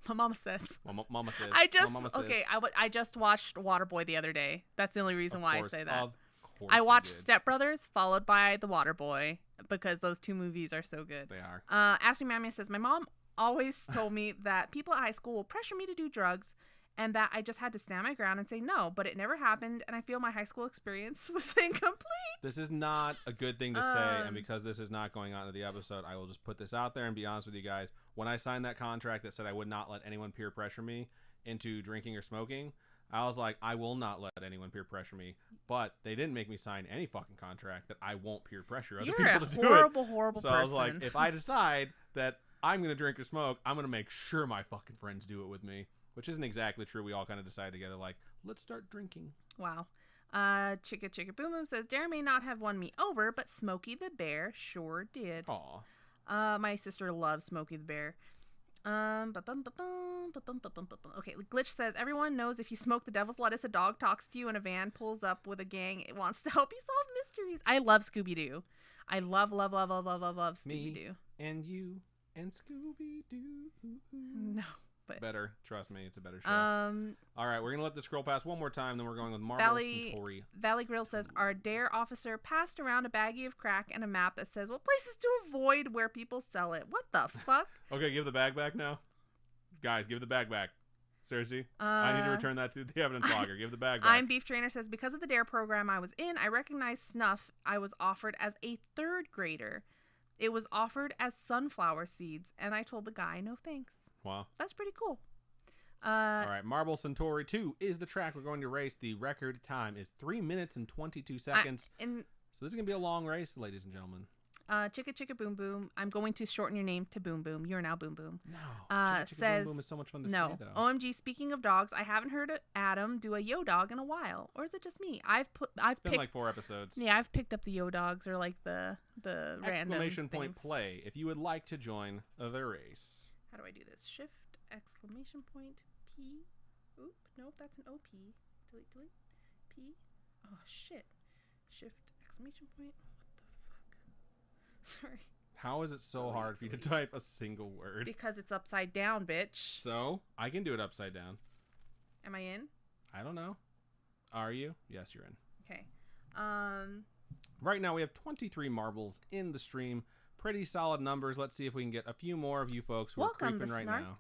A: My mama says.
B: Mama says.
A: I just watched Waterboy the other day. That's the only reason why I say that.
B: Of course
A: I watched Step Brothers followed by The Waterboy because those 2 movies are so good.
B: They are.
A: Ashley Meow Meow says, my mom always told me that people at high school will pressure me to do drugs and that I just had to stand my ground and say no, but it never happened, and I feel my high school experience was incomplete.
B: This is not a good thing to say, and because this is not going on to the episode, I will just put this out there and be honest with you guys. When I signed that contract that said I would not let anyone peer pressure me into drinking or smoking, I was like, I will not let anyone peer pressure me, but they didn't make me sign any fucking contract that I won't peer pressure other people to do it.
A: You're a horrible person.
B: So I was like, if I decide that I'm going to drink or smoke, I'm going to make sure my fucking friends do it with me. Which isn't exactly true. We all kind of decided together, like, let's start drinking.
A: Wow. Chicka Boom Boom says, Dare may not have won me over, but Smokey the Bear sure did.
B: Aw.
A: My sister loves Smokey the Bear. Okay, Glitch says, everyone knows if you smoke the devil's lettuce, a dog talks to you and a van pulls up with a gang. It wants to help you solve mysteries. I love Scooby-Doo. I love Scooby-Doo.
B: Me and you and Scooby-Doo.
A: No.
B: It's better. Trust me, it's a better show. All right, we're going to let this scroll pass one more time, then we're going with Marble Centauri.
A: Valley Grill says, our DARE officer passed around a baggie of crack and a map that says what places to avoid where people sell it. What the fuck?
B: Okay, give the bag back now. Guys, give the bag back. Seriously? I need to return that to the evidence logger. Give the bag back.
A: I'm Beef Trainer says, because of the DARE program I was in, I recognized snuff I was offered as a 3rd grader. It was offered as sunflower seeds, and I told the guy, no thanks.
B: Wow.
A: That's pretty cool.
B: All right, Marble Centauri 2 is the track we're going to race. The record time is 3 minutes and 22 seconds. So this is going to be a long race, ladies and gentlemen.
A: Chicka Boom Boom, I'm going to shorten your name to Boom Boom. You're now Boom Boom.
B: No, Chicka
A: says,
B: Boom Boom is so much fun to say, though.
A: OMG, speaking of dogs, I haven't heard Adam do a yo dog in a while. Or is it just me? It's
B: been like 4 episodes.
A: Yeah, I've picked up the yo dogs or like the random
B: exclamation point
A: things.
B: play if you would like to join the race.
A: How do I do this? Shift, exclamation point, P. Oop, nope, that's an OP. Delete, P. Oh, shit. Shift, exclamation point. Sorry.
B: How is it so hard for you to type a single word?
A: Because it's upside down, bitch.
B: So, I can do it upside down.
A: Am I in?
B: I don't know. Are you? Yes, you're in.
A: Okay.
B: Right now we have 23 marbles in the stream. Pretty solid numbers. Let's see if we can get a few more of you folks who are creeping right now.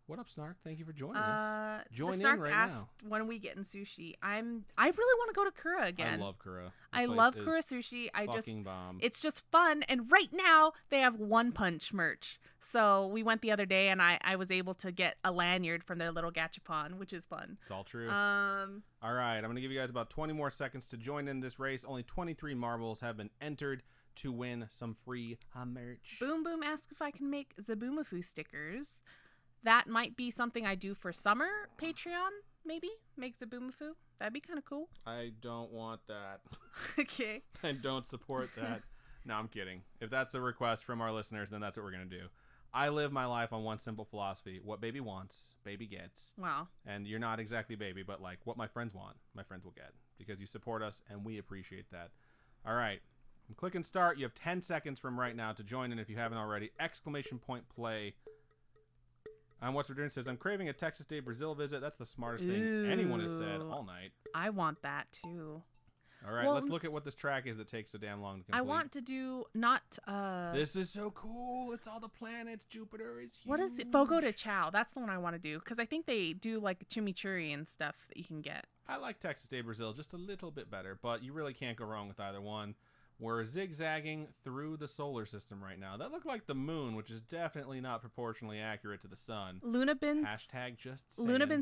B: What up, Snark? Thank you for joining us. Join
A: the Snark
B: in right
A: asked
B: now.
A: when we get in sushi. I really want to go to Kura again.
B: I love Kura.
A: I love Kura sushi.
B: Bomb.
A: It's just fun. And right now they have One Punch merch. So we went the other day and I was able to get a lanyard from their little gachapon, which is fun.
B: It's all true. All right, I'm gonna give you guys about 20 more seconds to join in this race. Only 23 marbles have been entered to win some free merch.
A: Boom Boom asked if I can make Zaboomafoo stickers. That might be something I do for summer Patreon, maybe. Make Zaboomafoo. That'd be kind of cool.
B: I don't want that.
A: Okay.
B: I don't support that. No, I'm kidding. If that's a request from our listeners, then that's what we're going to do. I live my life on one simple philosophy. What baby wants, baby gets.
A: Wow.
B: And you're not exactly baby, but like what my friends want, my friends will get. Because you support us, and we appreciate that. All right. I'm clicking start. You have 10 seconds from right now to join in if you haven't already. ! Play. What's for dinner says, I'm craving a Texas Day Brazil visit. That's the smartest thing anyone has said all night.
A: I want that too.
B: All right, let's look at what this track is that takes so damn long to complete.
A: I want to do not...
B: This is so cool. It's all the planets. Jupiter is huge.
A: What is it? Fogo de Chao. That's the one I want to do. Because I think they do like chimichurri and stuff that you can get.
B: I like Texas Day Brazil just a little bit better. But you really can't go wrong with either one. We're zigzagging through the solar system right now. That looked like the moon, which is definitely not proportionally accurate to the sun.
A: Lunabin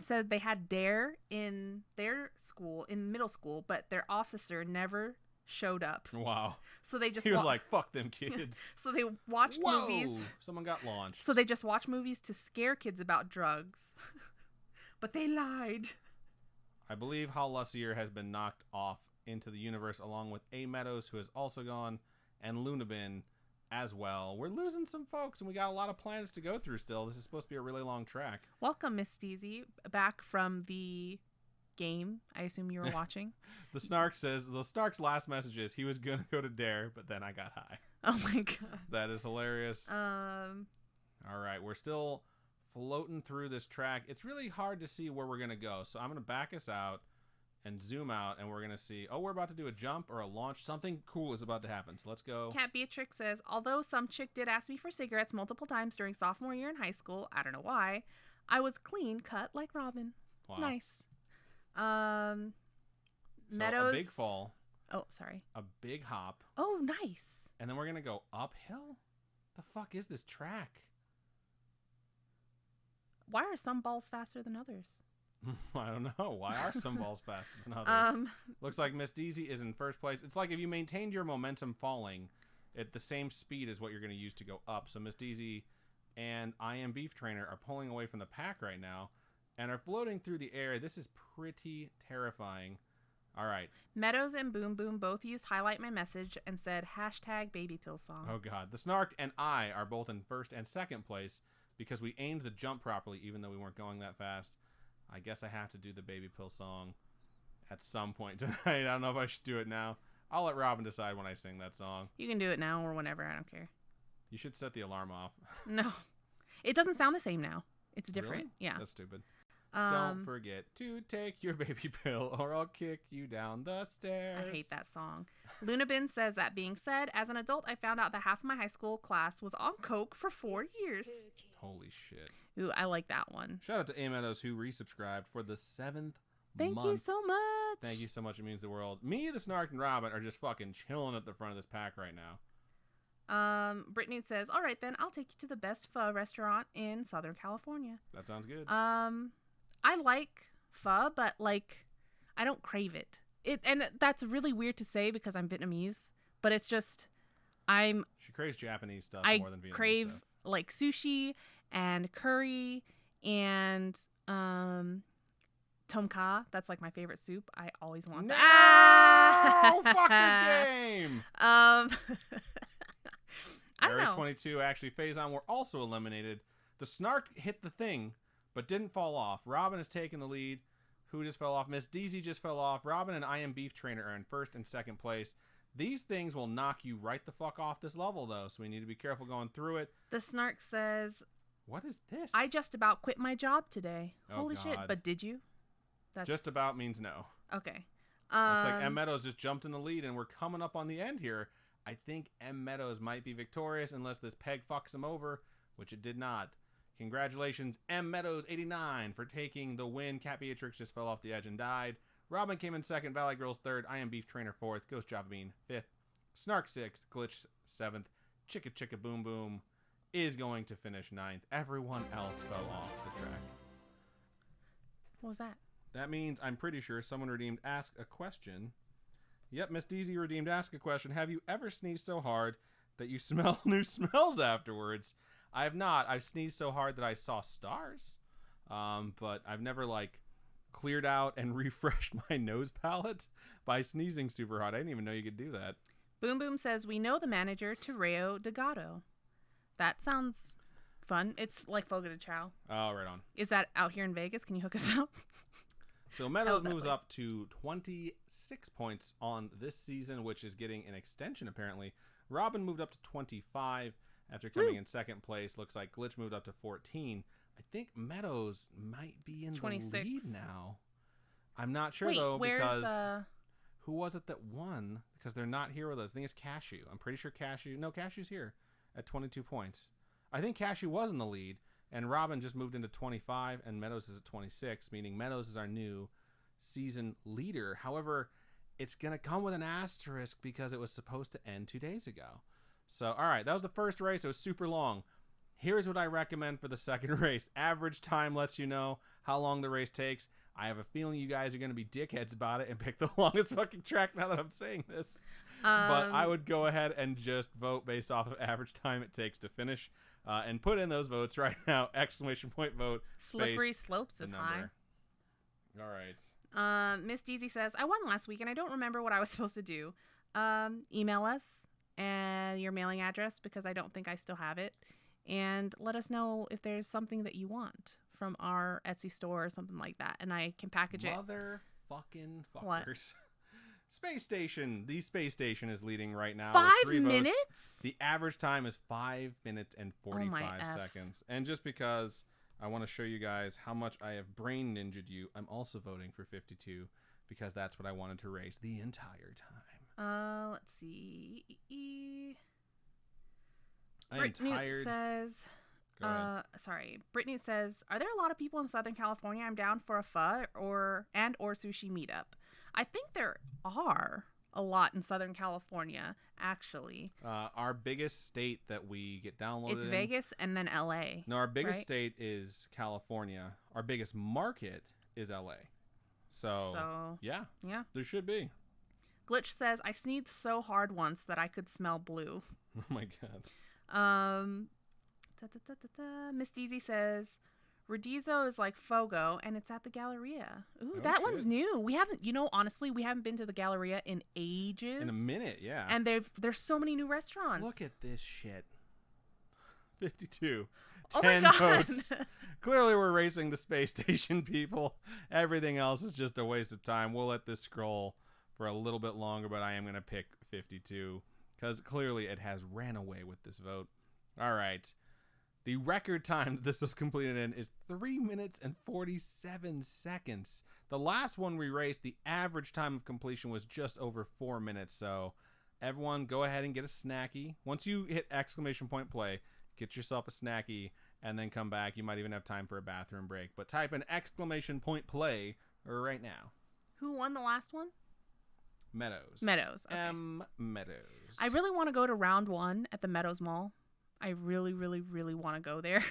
A: said they had DARE in their school, in middle school, but their officer never showed up.
B: Wow.
A: So they just...
B: He was like, fuck them kids.
A: So they watched movies.
B: Someone got launched.
A: So they just watch movies to scare kids about drugs. But they lied.
B: I believe Hal Lussier has been knocked off into the universe along with A. Meadows, who has also gone, and Lunabin as well. We're losing some folks, and we got a lot of planets to go through still. This is supposed to be a really long track.
A: Welcome, Miss Steezy, back from the game. I assume you were watching.
B: The Snark's last message is he was going to go to DARE, but then I got high.
A: Oh my god.
B: That is hilarious. All right, we're still floating through this track. It's really hard to see where we're going to go, so I'm going to back us out and zoom out, and we're going to see, we're about to do a jump or a launch. Something cool is about to happen, so let's go.
A: Cat Beatrix says, although some chick did ask me for cigarettes multiple times during sophomore year in high school, I don't know why, I was clean cut like Robin. Wow. Nice. Meadows.
B: A big fall.
A: Oh, sorry.
B: A big hop.
A: Oh, nice.
B: And then we're going to go uphill? The fuck is this track?
A: Why are some balls faster than others?
B: I don't know. Why are some balls faster than others? Looks like Miss Deezy is in first place. It's like if you maintained your momentum falling at the same speed as what you're going to use to go up. So Miss Deezy and I Am Beef Trainer are pulling away from the pack right now and are floating through the air. This is pretty terrifying. All right.
A: Meadows and Boom Boom both used highlight my message and said #baby pill song.
B: Oh God. The Snark and I are both in first and second place because we aimed the jump properly even though we weren't going that fast. I guess I have to do the baby pill song at some point tonight. I don't know if I should do it now. I'll let Robin decide when I sing that song.
A: You can do it now or whenever. I don't care.
B: You should set the alarm off.
A: No. It doesn't sound the same now. It's different.
B: Really?
A: Yeah.
B: That's stupid. Don't forget to take your baby pill or I'll kick you down the stairs.
A: I hate that song. Lunabin says, that being said, as an adult, I found out that half of my high school class was on coke for 4 years.
B: Holy shit.
A: Ooh, I like that one.
B: Shout out to A. Meadows who resubscribed for the 7th month.
A: Thank you so much.
B: Thank you so much. It means the world. Me, the Snark, and Robin are just fucking chilling at the front of this pack right now.
A: Brittany says, all right, then I'll take you to the best pho restaurant in Southern California.
B: That sounds good.
A: I like pho, but like I don't crave it. And that's really weird to say because I'm Vietnamese, but it's just
B: She craves Japanese stuff more than Vietnamese
A: crave
B: stuff.
A: Like sushi and curry and tom kha. That's like my favorite soup. I always want that.
B: No! Fuck this game!
A: I don't
B: Aries
A: know.
B: 22 actually Faison were also eliminated. The Snark hit the thing, but didn't fall off. Robin has taken the lead. Who just fell off? Miss Deezy just fell off. Robin and I Am Beef Trainer are in first and second place. These things will knock you right the fuck off this level, though, so we need to be careful going through it.
A: The Snark says,
B: what is this?
A: I just about quit my job today.
B: Oh,
A: Holy
B: God.
A: shit, but did you? That's...
B: Just about means no.
A: Okay.
B: Looks like M. Meadows just jumped in the lead, and we're coming up on the end here. I think M. Meadows might be victorious unless this peg fucks him over, which it did not. Congratulations, M. Meadows 89 for taking the win. Cat Beatrix just fell off the edge and died. Robin came in second. Valley Girls third. I Am Beef Trainer fourth. Ghost Java Bean fifth. Snark sixth. Glitch seventh. Chicka Chicka Boom Boom is going to finish ninth. Everyone else fell off the track.
A: What was that?
B: That means I'm pretty sure someone redeemed Ask a Question. Yep, Miss Deezy redeemed Ask a Question. Have you ever sneezed so hard that you smell new smells afterwards? I have not. I've sneezed so hard that I saw stars. But I've never, cleared out and refreshed my nose palette by sneezing super hard. I didn't even know you could do that.
A: Boom Boom says, we know the manager, Terreo Degato. That sounds fun. It's like Fogo de Chao.
B: Oh, right on.
A: Is that out here in Vegas? Can you hook us up?
B: So Meadows moves up to 26 points on this season, which is getting an extension, apparently. Robin moved up to 25 after coming in second place. Looks like Glitch moved up to 14. I think Meadows might be in 26. The lead now. I'm not sure, though, because who was it that won? Because they're not here with us. I think it's Cashew. I'm pretty sure Cashew. No, Cashew's here at 22 points. I think Cashew was in the lead, and Robin just moved into 25, and Meadows is at 26, meaning Meadows is our new season leader. However, it's going to come with an asterisk because it was supposed to end 2 days ago. So, all right, that was the first race. It was super long. Here's what I recommend for the second race. Average time lets you know how long the race takes. I have a feeling you guys are going to be dickheads about it and pick the longest fucking track now that I'm saying this. But I would go ahead and just vote based off of average time it takes to finish. And put in those votes right now. Exclamation point vote.
A: Slippery slopes is high.
B: All right.
A: Miss Deezy says, I won last week and I don't remember what I was supposed to do. Email us and your mailing address because I don't think I still have it. And let us know if there's something that you want from our Etsy store or something like that. And I can package it.
B: Motherfucking fuckers. What? Space Station. The Space Station is leading right now.
A: 5 minutes?
B: Votes. The average time is 5 minutes and 45 seconds. And just because I want to show you guys how much I have brain ninja'd you, I'm also voting for 52 because that's what I wanted to race the entire time.
A: Let's see.
B: Brittany
A: says, Brittany says, are there a lot of people in Southern California? I'm down for a pho or sushi meetup. I think there are a lot in Southern California, actually.
B: Our biggest state that we get downloaded
A: It's Vegas and then LA.
B: No, our biggest state is California. Our biggest market is LA. So yeah, there should be.
A: Glitch says, I sneezed so hard once that I could smell blue.
B: Oh my god.
A: Miss Deezy says, Rodizio is like Fogo, and it's at the Galleria. Ooh, one's new. We haven't, honestly, we haven't been to the Galleria in ages.
B: In a minute, yeah.
A: And there's so many new restaurants.
B: Look at this shit. 52.
A: Oh
B: 10
A: my God.
B: votes. Clearly, we're racing the space station, people. Everything else is just a waste of time. We'll let this scroll for a little bit longer, but I am going to pick 52 because clearly it has ran away with this vote. All right. The record time that this was completed in is 3 minutes and 47 seconds. The last one we raced, the average time of completion was just over 4 minutes. So everyone go ahead and get a snacky. Once you hit exclamation point play, get yourself a snacky and then come back. You might even have time for a bathroom break. But type in exclamation point play right now.
A: Who won the last one?
B: Meadows.
A: Okay.
B: M. Meadows.
A: I really want to go to round 1 at the Meadows Mall. I really, really, really want to go there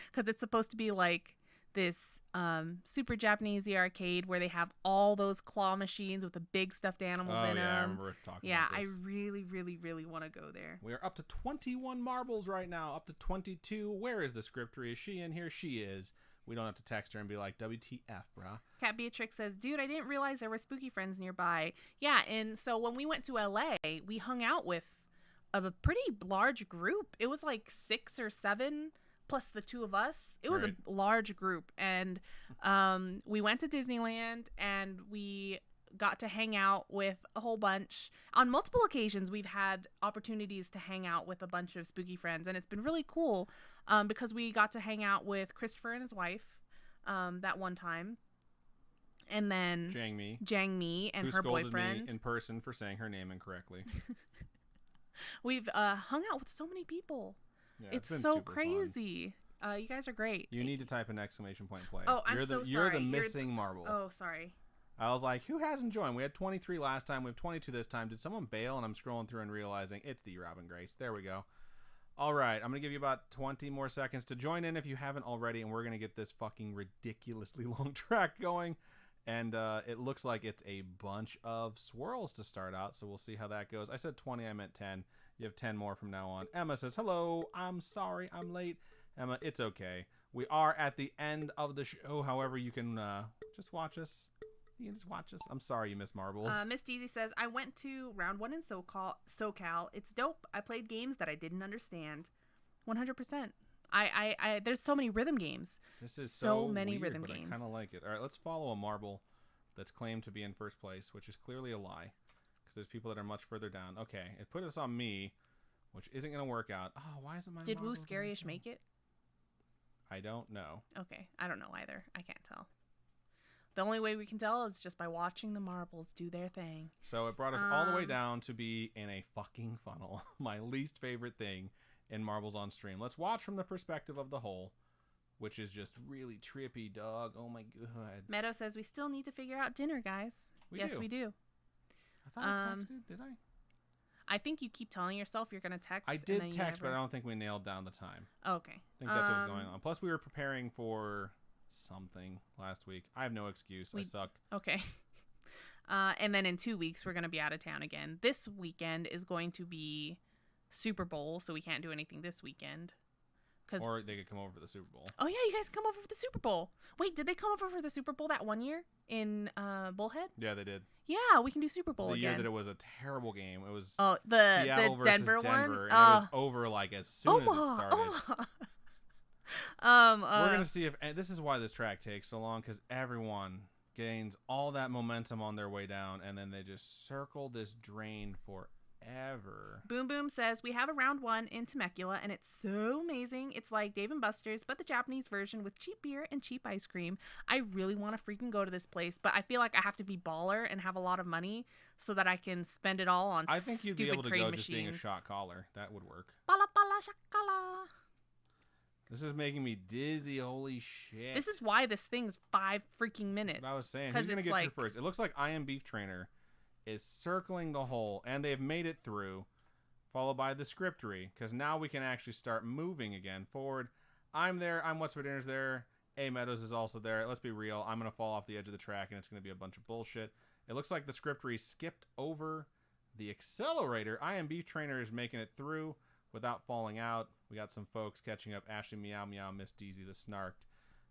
A: because it's supposed to be like this super Japanese arcade where they have all those claw machines with the big stuffed animals in them.
B: I remember us talking about this.
A: I really, really, really want to go there.
B: We are up to 21 marbles right now, up to 22. Where is the scriptery? Is she in here? She is. We don't have to text her and be like, WTF, brah.
A: Cat Beatrix says, dude, I didn't realize there were spooky friends nearby. Yeah, and so when we went to LA, we hung out with a pretty large group. It was like 6 or 7 plus the 2 of us. It was a large group. And we went to Disneyland and we got to hang out with a whole bunch. On multiple occasions, we've had opportunities to hang out with a bunch of spooky friends. And it's been really cool because we got to hang out with Christopher and his wife that one time. And then Jang Mi and her boyfriend.
B: Me in person for saying her name incorrectly.
A: We've hung out with so many people. Yeah, it's so crazy. You guys are great.
B: You need to type an exclamation point play.
A: Oh, I'm so sorry.
B: You're the missing marble.
A: Oh, sorry.
B: I was like, who hasn't joined? We had 23 last time. We have 22 this time. Did someone bail? And I'm scrolling through and realizing it's the Robin Grace. There we go. All right. I'm going to give you about 20 more seconds to join in if you haven't already. And we're going to get this fucking ridiculously long track going. And it looks like it's a bunch of swirls to start out. So we'll see how that goes. I said 20. I meant 10. You have 10 more from now on. Emma says, hello. I'm sorry I'm late. Emma, it's okay. We are at the end of the show. However, you can just watch us. You can just watch us. I'm sorry you missed marbles.
A: Miss Deasy says, I went to round 1 in SoCal. It's dope. I played games that I didn't understand. 100%. I there's so many rhythm games.
B: This is
A: so many
B: weird,
A: rhythm
B: but
A: games.
B: I kind of like it. All right, let's follow a marble that's claimed to be in first place, which is clearly a lie because there's people that are much further down. Okay, it put us on me, which isn't going to work out. Oh, why isn't my
A: Did Woo
B: marbles
A: Scary-ish make it?
B: I don't know.
A: Okay, I don't know either. I can't tell. The only way we can tell is just by watching the marbles do their thing.
B: So it brought us all the way down to be in a fucking funnel. My least favorite thing in Marbles on Stream. Let's watch from the perspective of the whole, which is just really trippy, dog. Oh my god.
A: Meadow says we still need to figure out dinner, guys. Yes, we do.
B: I thought I texted. Did I?
A: I think you keep telling yourself you're going to text.
B: I did text, but I don't think we nailed down the time.
A: Oh, okay.
B: I think that's what's going on. Plus, we were preparing for something last week. I have no excuse. I suck.
A: Okay. And then in 2 weeks, we're going to be out of town again. This weekend is going to be Super Bowl, so we can't do anything this weekend.
B: Or they could come over for the Super Bowl.
A: Oh, yeah, you guys come over for the Super Bowl. Wait, did they come over for the Super Bowl that one year in Bullhead?
B: Yeah, they did.
A: Yeah, we can do Super Bowl again.
B: The year that it was a terrible game. It was
A: the
B: Seattle versus
A: Denver one?
B: And it was over like as soon as it started. We're going to see if... And this is why this track takes so long, because everyone gains all that momentum on their way down, and then they just circle this drain forever.
A: Boom Boom says, we have a round 1 in Temecula, and it's so amazing. It's like Dave & Buster's, but the Japanese version with cheap beer and cheap ice cream. I really want to freaking go to this place, but I feel like I have to be baller and have a lot of money so that I can spend it all on
B: I think you'd be able to go
A: machines.
B: just being a shot caller. That would work.
A: Bala bala shakala.
B: This is making me dizzy. Holy shit.
A: This is why this thing's 5 freaking minutes.
B: That's what I was saying. Who's going to get through first? It looks like I Am Beef Trainer is circling the hole, and they've made it through, followed by the scriptery, because now we can actually start moving again forward. I'm there. I'm What's for Dinner's there. A Meadows is also there. Let's be real. I'm going to fall off the edge of the track, and it's going to be a bunch of bullshit. It looks like the scriptery skipped over the accelerator. I Am Beef Trainer is making it through without falling out. We got some folks catching up. Ashley Meow Meow, Miss Deasy the Snarked.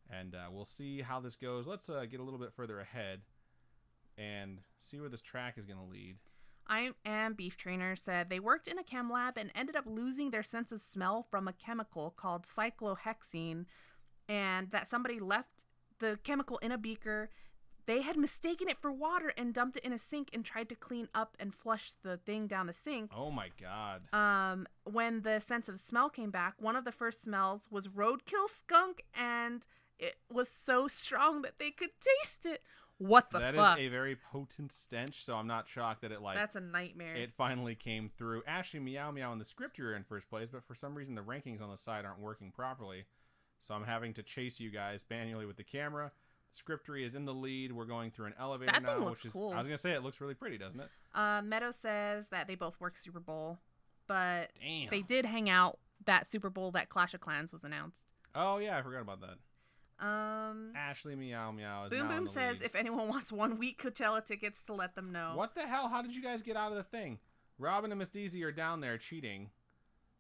B: And we'll see how this goes. Let's get a little bit further ahead and see where this track is going to lead.
A: I Am Beef Trainer said they worked in a chem lab and ended up losing their sense of smell from a chemical called cyclohexene, and that somebody left the chemical in a beaker. They had mistaken it for water and dumped it in a sink and tried to clean up and flush the thing down the sink.
B: Oh my god.
A: When the sense of smell came back, one of the first smells was roadkill skunk, and it was so strong that they could taste it. What the fuck?
B: That is a very potent stench, so I'm not shocked that it
A: That's a nightmare.
B: It finally came through. Ashley Meow Meow and the script are in first place, but for some reason the rankings on the side aren't working properly. So I'm having to chase you guys manually with the camera. Scriptery is in the lead. We're going through an elevator
A: that
B: now,
A: thing looks
B: which is
A: cool.
B: I was gonna say it looks really pretty, doesn't it?
A: Meadow says that they both work Super Bowl, but
B: Damn.
A: they did hang out that Super Bowl that Clash of Clans was announced.
B: Oh yeah, I forgot about that. Ashley Meow Meow is
A: Boom
B: now in
A: Boom
B: the
A: says
B: lead.
A: if anyone wants 1 week Coachella tickets to let them know.
B: What the hell? How did you guys get out of the thing? Robin and Miss Deasy are down there cheating.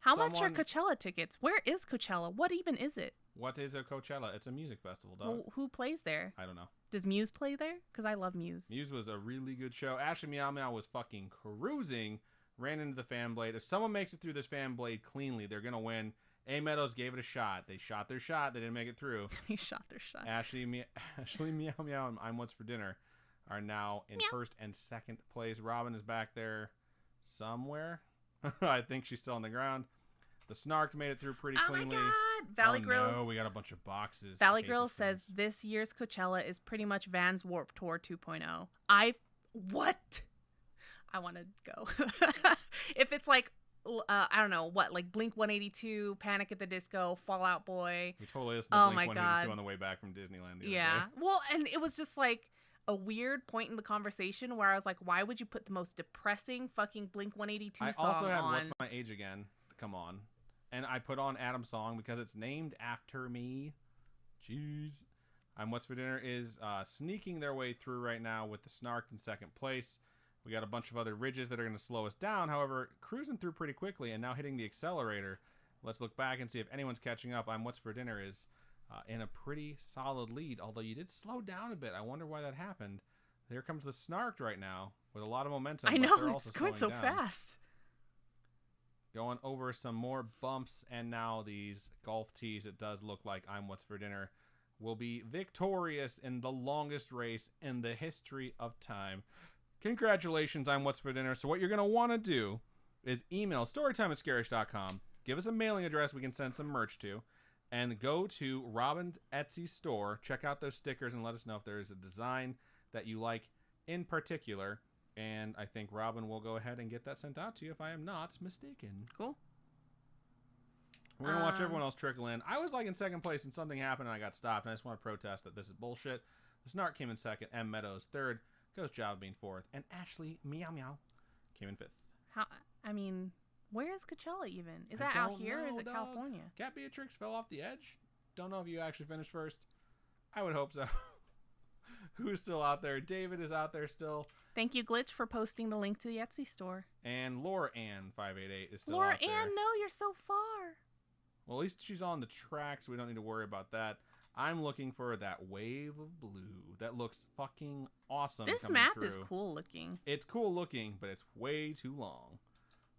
A: How much are Coachella tickets? Where is Coachella? What even is it?
B: What is a Coachella? It's a music festival, dog.
A: Well, who plays there?
B: I don't know.
A: Does Muse play there? Because I love Muse.
B: Muse was a really good show. Ashley Meow Meow was fucking cruising, ran into the fan blade. If someone makes it through this fan blade cleanly, they're going to win. A Meadows gave it a shot. They shot their shot. They didn't make it through.
A: They shot their shot.
B: Ashley Meow Meow and I'm What's for Dinner are now in first and second place. Robin is back there somewhere. I think she's still on the ground. The Snarked made it through pretty cleanly.
A: Oh my god! Valley Grills.
B: No, we got a bunch of boxes.
A: Valley Grills says this year's Coachella is pretty much Vans Warped Tour 2.0. What? I want to go. If it's like I don't know what, like Blink 182, Panic at the Disco, Fall Out Boy.
B: We totally listened to
A: Oh
B: Blink
A: my
B: 182
A: God.
B: on the way back from Disneyland the other
A: Yeah.
B: day.
A: Well, and it was just like a weird point in the conversation where I was like, why would you put the most depressing fucking Blink 182
B: I
A: song
B: also had
A: on?
B: What's My Age Again come on. And I put on Adam's song because it's named after me. Jeez. What's for Dinner is sneaking their way through right now with the Snarked in second place. We got a bunch of other ridges that are going to slow us down. However, cruising through pretty quickly and now hitting the accelerator. Let's look back and see if anyone's catching up. What's for Dinner is in a pretty solid lead, although you did slow down a bit. I wonder why that happened. Here comes the Snarked right now with a lot of momentum.
A: I
B: but
A: know,
B: they're
A: it's
B: also
A: going so
B: slowing down.
A: fast.
B: Going over some more bumps, and now these golf tees, it does look like What's for Dinner will be victorious in the longest race in the history of time. Congratulations, What's for Dinner. So what you're going to want to do is email storytime@scarish.com, give us a mailing address we can send some merch to, and go to Robin's Etsy store, check out those stickers, and let us know if there is a design that you like in particular. And I think Robin will go ahead and get that sent out to you if I am not mistaken.
A: Cool.
B: We're going to watch everyone else trickle in. I was like in second place and something happened and I got stopped. And I just want to protest that this is bullshit. The Snark came in second. M. Meadows third. Ghost Java being fourth. And Ashley Meow Meow came in fifth.
A: Where is Coachella even? Is
B: I
A: that out
B: don't
A: here or is
B: know,
A: it
B: dog.
A: California?
B: Cat Beatrix fell off the edge. Don't know if you actually finished first. I would hope so. Who's still out there? David is out there still.
A: Thank you, Glitch, for posting the link to the Etsy store.
B: And Laura Ann 588 is still
A: Laura
B: out there.
A: Ann, no, you're so far.
B: Well, at least she's on the track, so we don't need to worry about that. I'm looking for that wave of blue. That looks fucking awesome.
A: This map
B: through.
A: is cool looking.
B: It's cool looking, but it's way too long.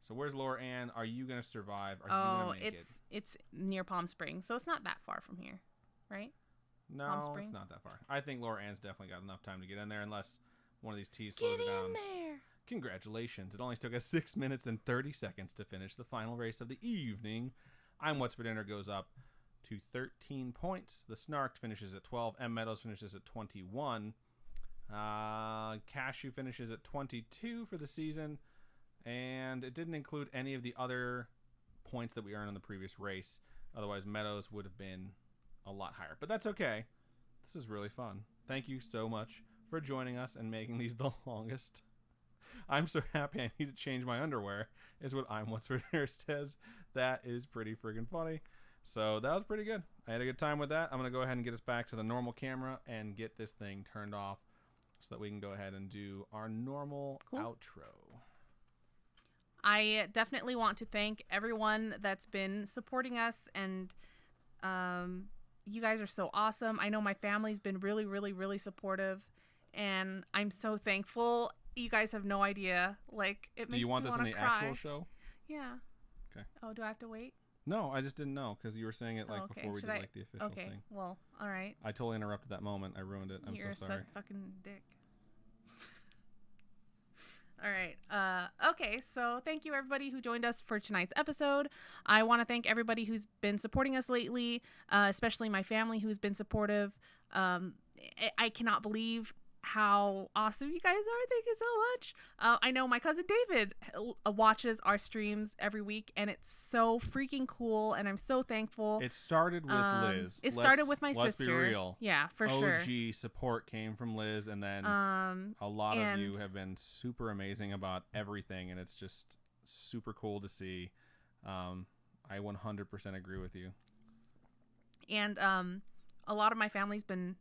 B: So where's Laura Ann? Are you going to survive? Are you going to make it?
A: It's near Palm Springs, so it's not that far from here, right?
B: No, it's not that far. I think Laura Ann's definitely got enough time to get in there, unless one of these T's slows
A: Get
B: her down.
A: in there.
B: Congratulations. It only took us 6 minutes and 30 seconds to finish the final race of the evening. What's for Dinner goes up to 13 points. The Snarked finishes at 12. M. Meadows finishes at 21. Cashew finishes at 22 for the season. And it didn't include any of the other points that we earned in the previous race. Otherwise, Meadows would have been a lot higher. But that's okay. This is really fun. Thank you so much for joining us and making these the longest. I'm so happy I need to change my underwear, is what What's for Dinner says. That is pretty friggin' funny. So that was pretty good. I had a good time with that. I'm going to go ahead and get us back to the normal camera and get this thing turned off so that we can go ahead and do our normal outro.
A: I definitely want to thank everyone that's been supporting us, and you guys are so awesome. I know my family's been really, really, really supportive, and I'm so thankful. You guys have no idea. Like, it makes me want to cry.
B: Do you want this in the actual show?
A: Yeah.
B: Okay.
A: Oh, do I have to wait?
B: No, I just didn't know because you were saying it like before we did like the official thing.
A: Okay, well, all right.
B: I totally interrupted that moment. I ruined it. I'm
A: You're
B: so sorry.
A: You're a fucking dick. All right. Okay, so thank you everybody who joined us for tonight's episode. I want to thank everybody who's been supporting us lately, especially my family who's been supportive. I cannot believe how awesome you guys are. Thank you so much. I know my cousin David watches our streams every week, and it's so freaking cool, and I'm so thankful.
B: It started with Liz.
A: It started with my sister.
B: Let's be real.
A: Yeah, for sure.
B: OG support came from Liz, and then a lot of you have been super amazing about everything, and it's just super cool to see. I 100% agree with you.
A: And a lot of my family's been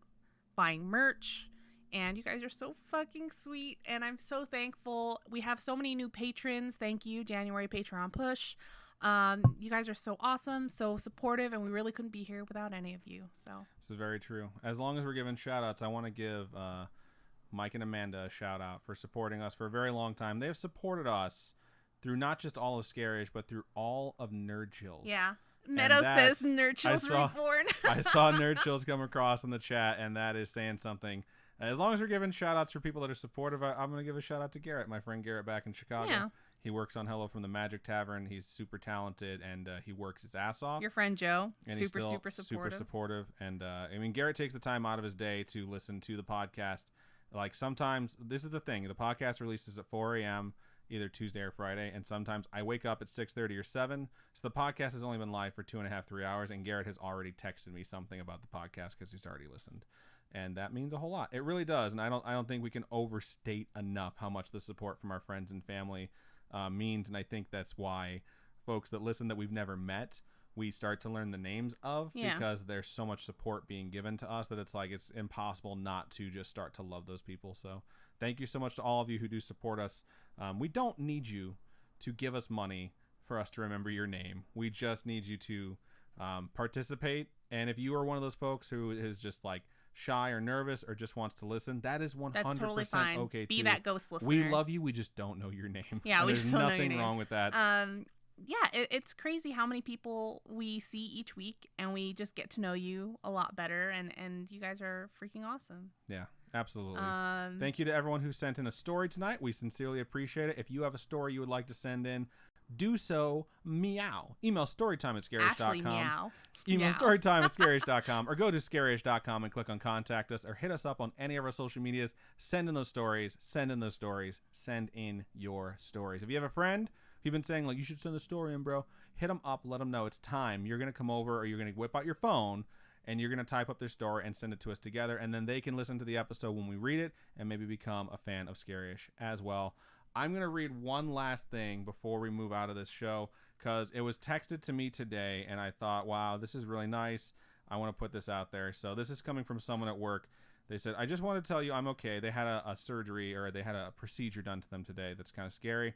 A: buying merch. And you guys are so fucking sweet, and I'm so thankful. We have so many new patrons. Thank you, January Patreon push. You guys are so awesome, so supportive, and we really couldn't be here without any of you. So
B: this is very true. As long as we're giving shout outs, I want to give Mike and Amanda a shout out for supporting us for a very long time. They have supported us through not just all of Scarish, but through all of Nerd Chills.
A: Yeah. Meadow says Nerd Chills reborn.
B: I saw Nerd Chills come across in the chat, and that is saying something. As long as we're giving shout outs for people that are supportive, I'm going to give a shout out to Garrett, my friend Garrett back in Chicago. Yeah. He works on Hello from the Magic Tavern. He's super talented, and he works his ass off.
A: Your friend Joe,
B: and
A: super supportive.
B: Super supportive. And I mean, Garrett takes the time out of his day to listen to the podcast. Like sometimes, this is the thing, the podcast releases at 4 a.m., either Tuesday or Friday. And sometimes I wake up at 6:30 or 7. So the podcast has only been live for 2.5, 3 hours. And Garrett has already texted me something about the podcast because he's already listened. And that means a whole lot. It really does. And I don't think we can overstate enough how much the support from our friends and family means. And I think that's why folks that listen that we've never met, we start to learn the names of, because there's so much support being given to us that it's like it's impossible not to just start to love those people. So thank you so much to all of you who do support us. We don't need you to give us money for us to remember your name. We just need you to participate. And if you are one of those folks who is just like shy or nervous or just wants to listen, that is 100%
A: That's totally fine.
B: okay
A: Be
B: too.
A: that ghost listener.
B: We love you. We just don't know your name.
A: Yeah, we just don't know your name.
B: There's nothing wrong with that.
A: It's crazy how many people we see each week, and we just get to know you a lot better, and you guys are freaking awesome.
B: Yeah, absolutely. Thank you to everyone who sent in a story tonight. We sincerely appreciate it. If you have a story you would like to send in, do so. Meow. Email storytime@scarish.com.
A: Actually, meow.
B: Email storytime@scarish.com, or go to scarish.com and click on contact us, or hit us up on any of our social medias. Send in those stories. Send in those stories. Send in your stories. If you have a friend who's been saying, like, you should send a story in, bro, hit them up. Let them know it's time. You're going to come over, or you're going to whip out your phone, and you're going to type up their story and send it to us together. And then they can listen to the episode when we read it and maybe become a fan of Scarish as well. I'm going to read one last thing before we move out of this show, because it was texted to me today, and I thought, wow, this is really nice. I want to put this out there. So this is coming from someone at work. They said, I just want to tell you I'm okay. They had a surgery, or they had a procedure done to them today that's kind of scary.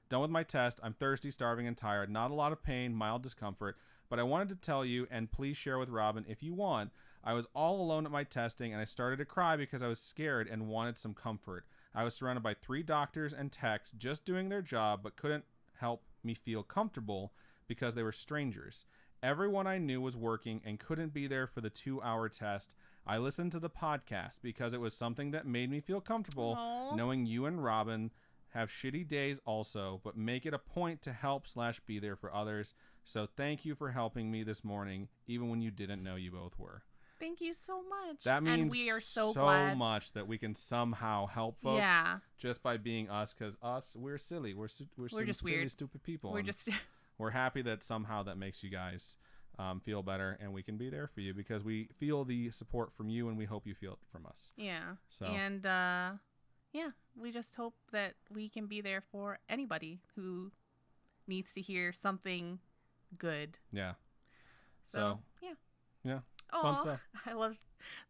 B: Done with my test. I'm thirsty, starving, and tired. Not a lot of pain, mild discomfort. But I wanted to tell you, and please share with Robin if you want. I was all alone at my testing, and I started to cry because I was scared and wanted some comfort. I was surrounded by 3 doctors and techs just doing their job, but couldn't help me feel comfortable because they were strangers. Everyone I knew was working and couldn't be there for the 2-hour test. I listened to the podcast because it was something that made me feel comfortable.
A: Aww.
B: Knowing you and Robin have shitty days also, but make it a point to help/be there for others. So thank you for helping me this morning, even when you didn't know you both were.
A: Thank you so much.
B: That means
A: and we are so
B: glad. Much that we can somehow help folks, just by being us, because we're silly. We're just silly, weird, stupid people. We're happy that somehow that makes you guys feel better, and we can be there for you because we feel the support from you, and we hope you feel it from us.
A: Yeah. So. And we just hope that we can be there for anybody who needs to hear something good.
B: Yeah.
A: So
B: yeah.
A: Aww,
B: fun stuff.
A: I love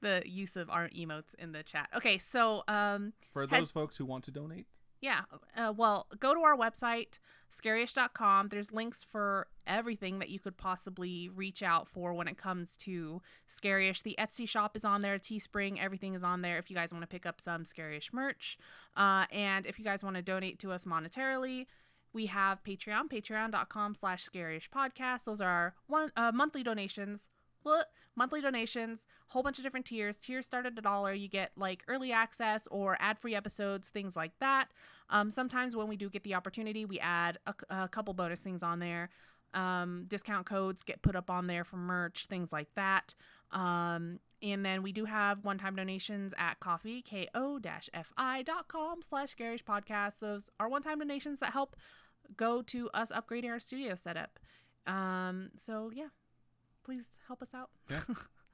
A: the use of our emotes in the chat. Okay, so
B: for those folks who want to donate,
A: well, go to our website, scarish.com. There's links for everything that you could possibly reach out for when it comes to Scarish. The Etsy shop is on there, Teespring, everything is on there if you guys want to pick up some Scarish merch. And if you guys want to donate to us monetarily, we have Patreon, patreon.com/Scarish podcast. Those are monthly donations. Monthly donations, whole bunch of different tiers. Tiers start at $1. You get like early access or ad-free episodes, things like that. Sometimes when we do get the opportunity, we add a couple bonus things on there. Discount codes get put up on there for merch, things like that. And then we do have one-time donations at coffee, ko-fi.com/Scarish podcast. Those are one-time donations that help go to us upgrading our studio setup. So yeah. Please help us out.
B: Yeah,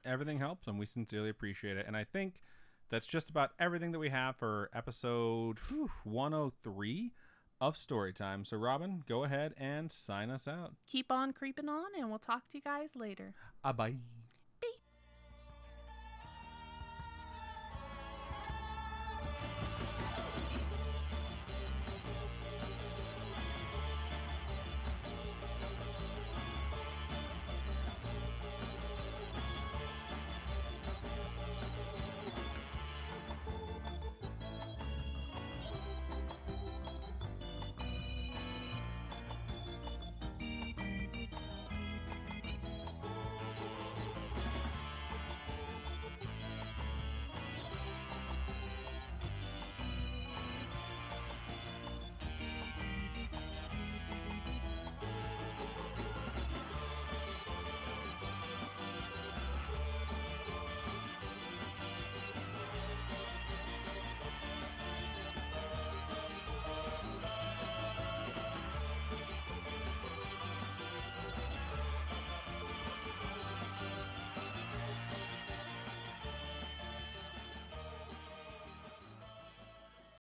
B: everything helps, and we sincerely appreciate it. And I think that's just about everything that we have for episode 103 of Storytime. So, Robin, go ahead and sign us out.
A: Keep on creeping on, and we'll talk to you guys later.
B: Bye.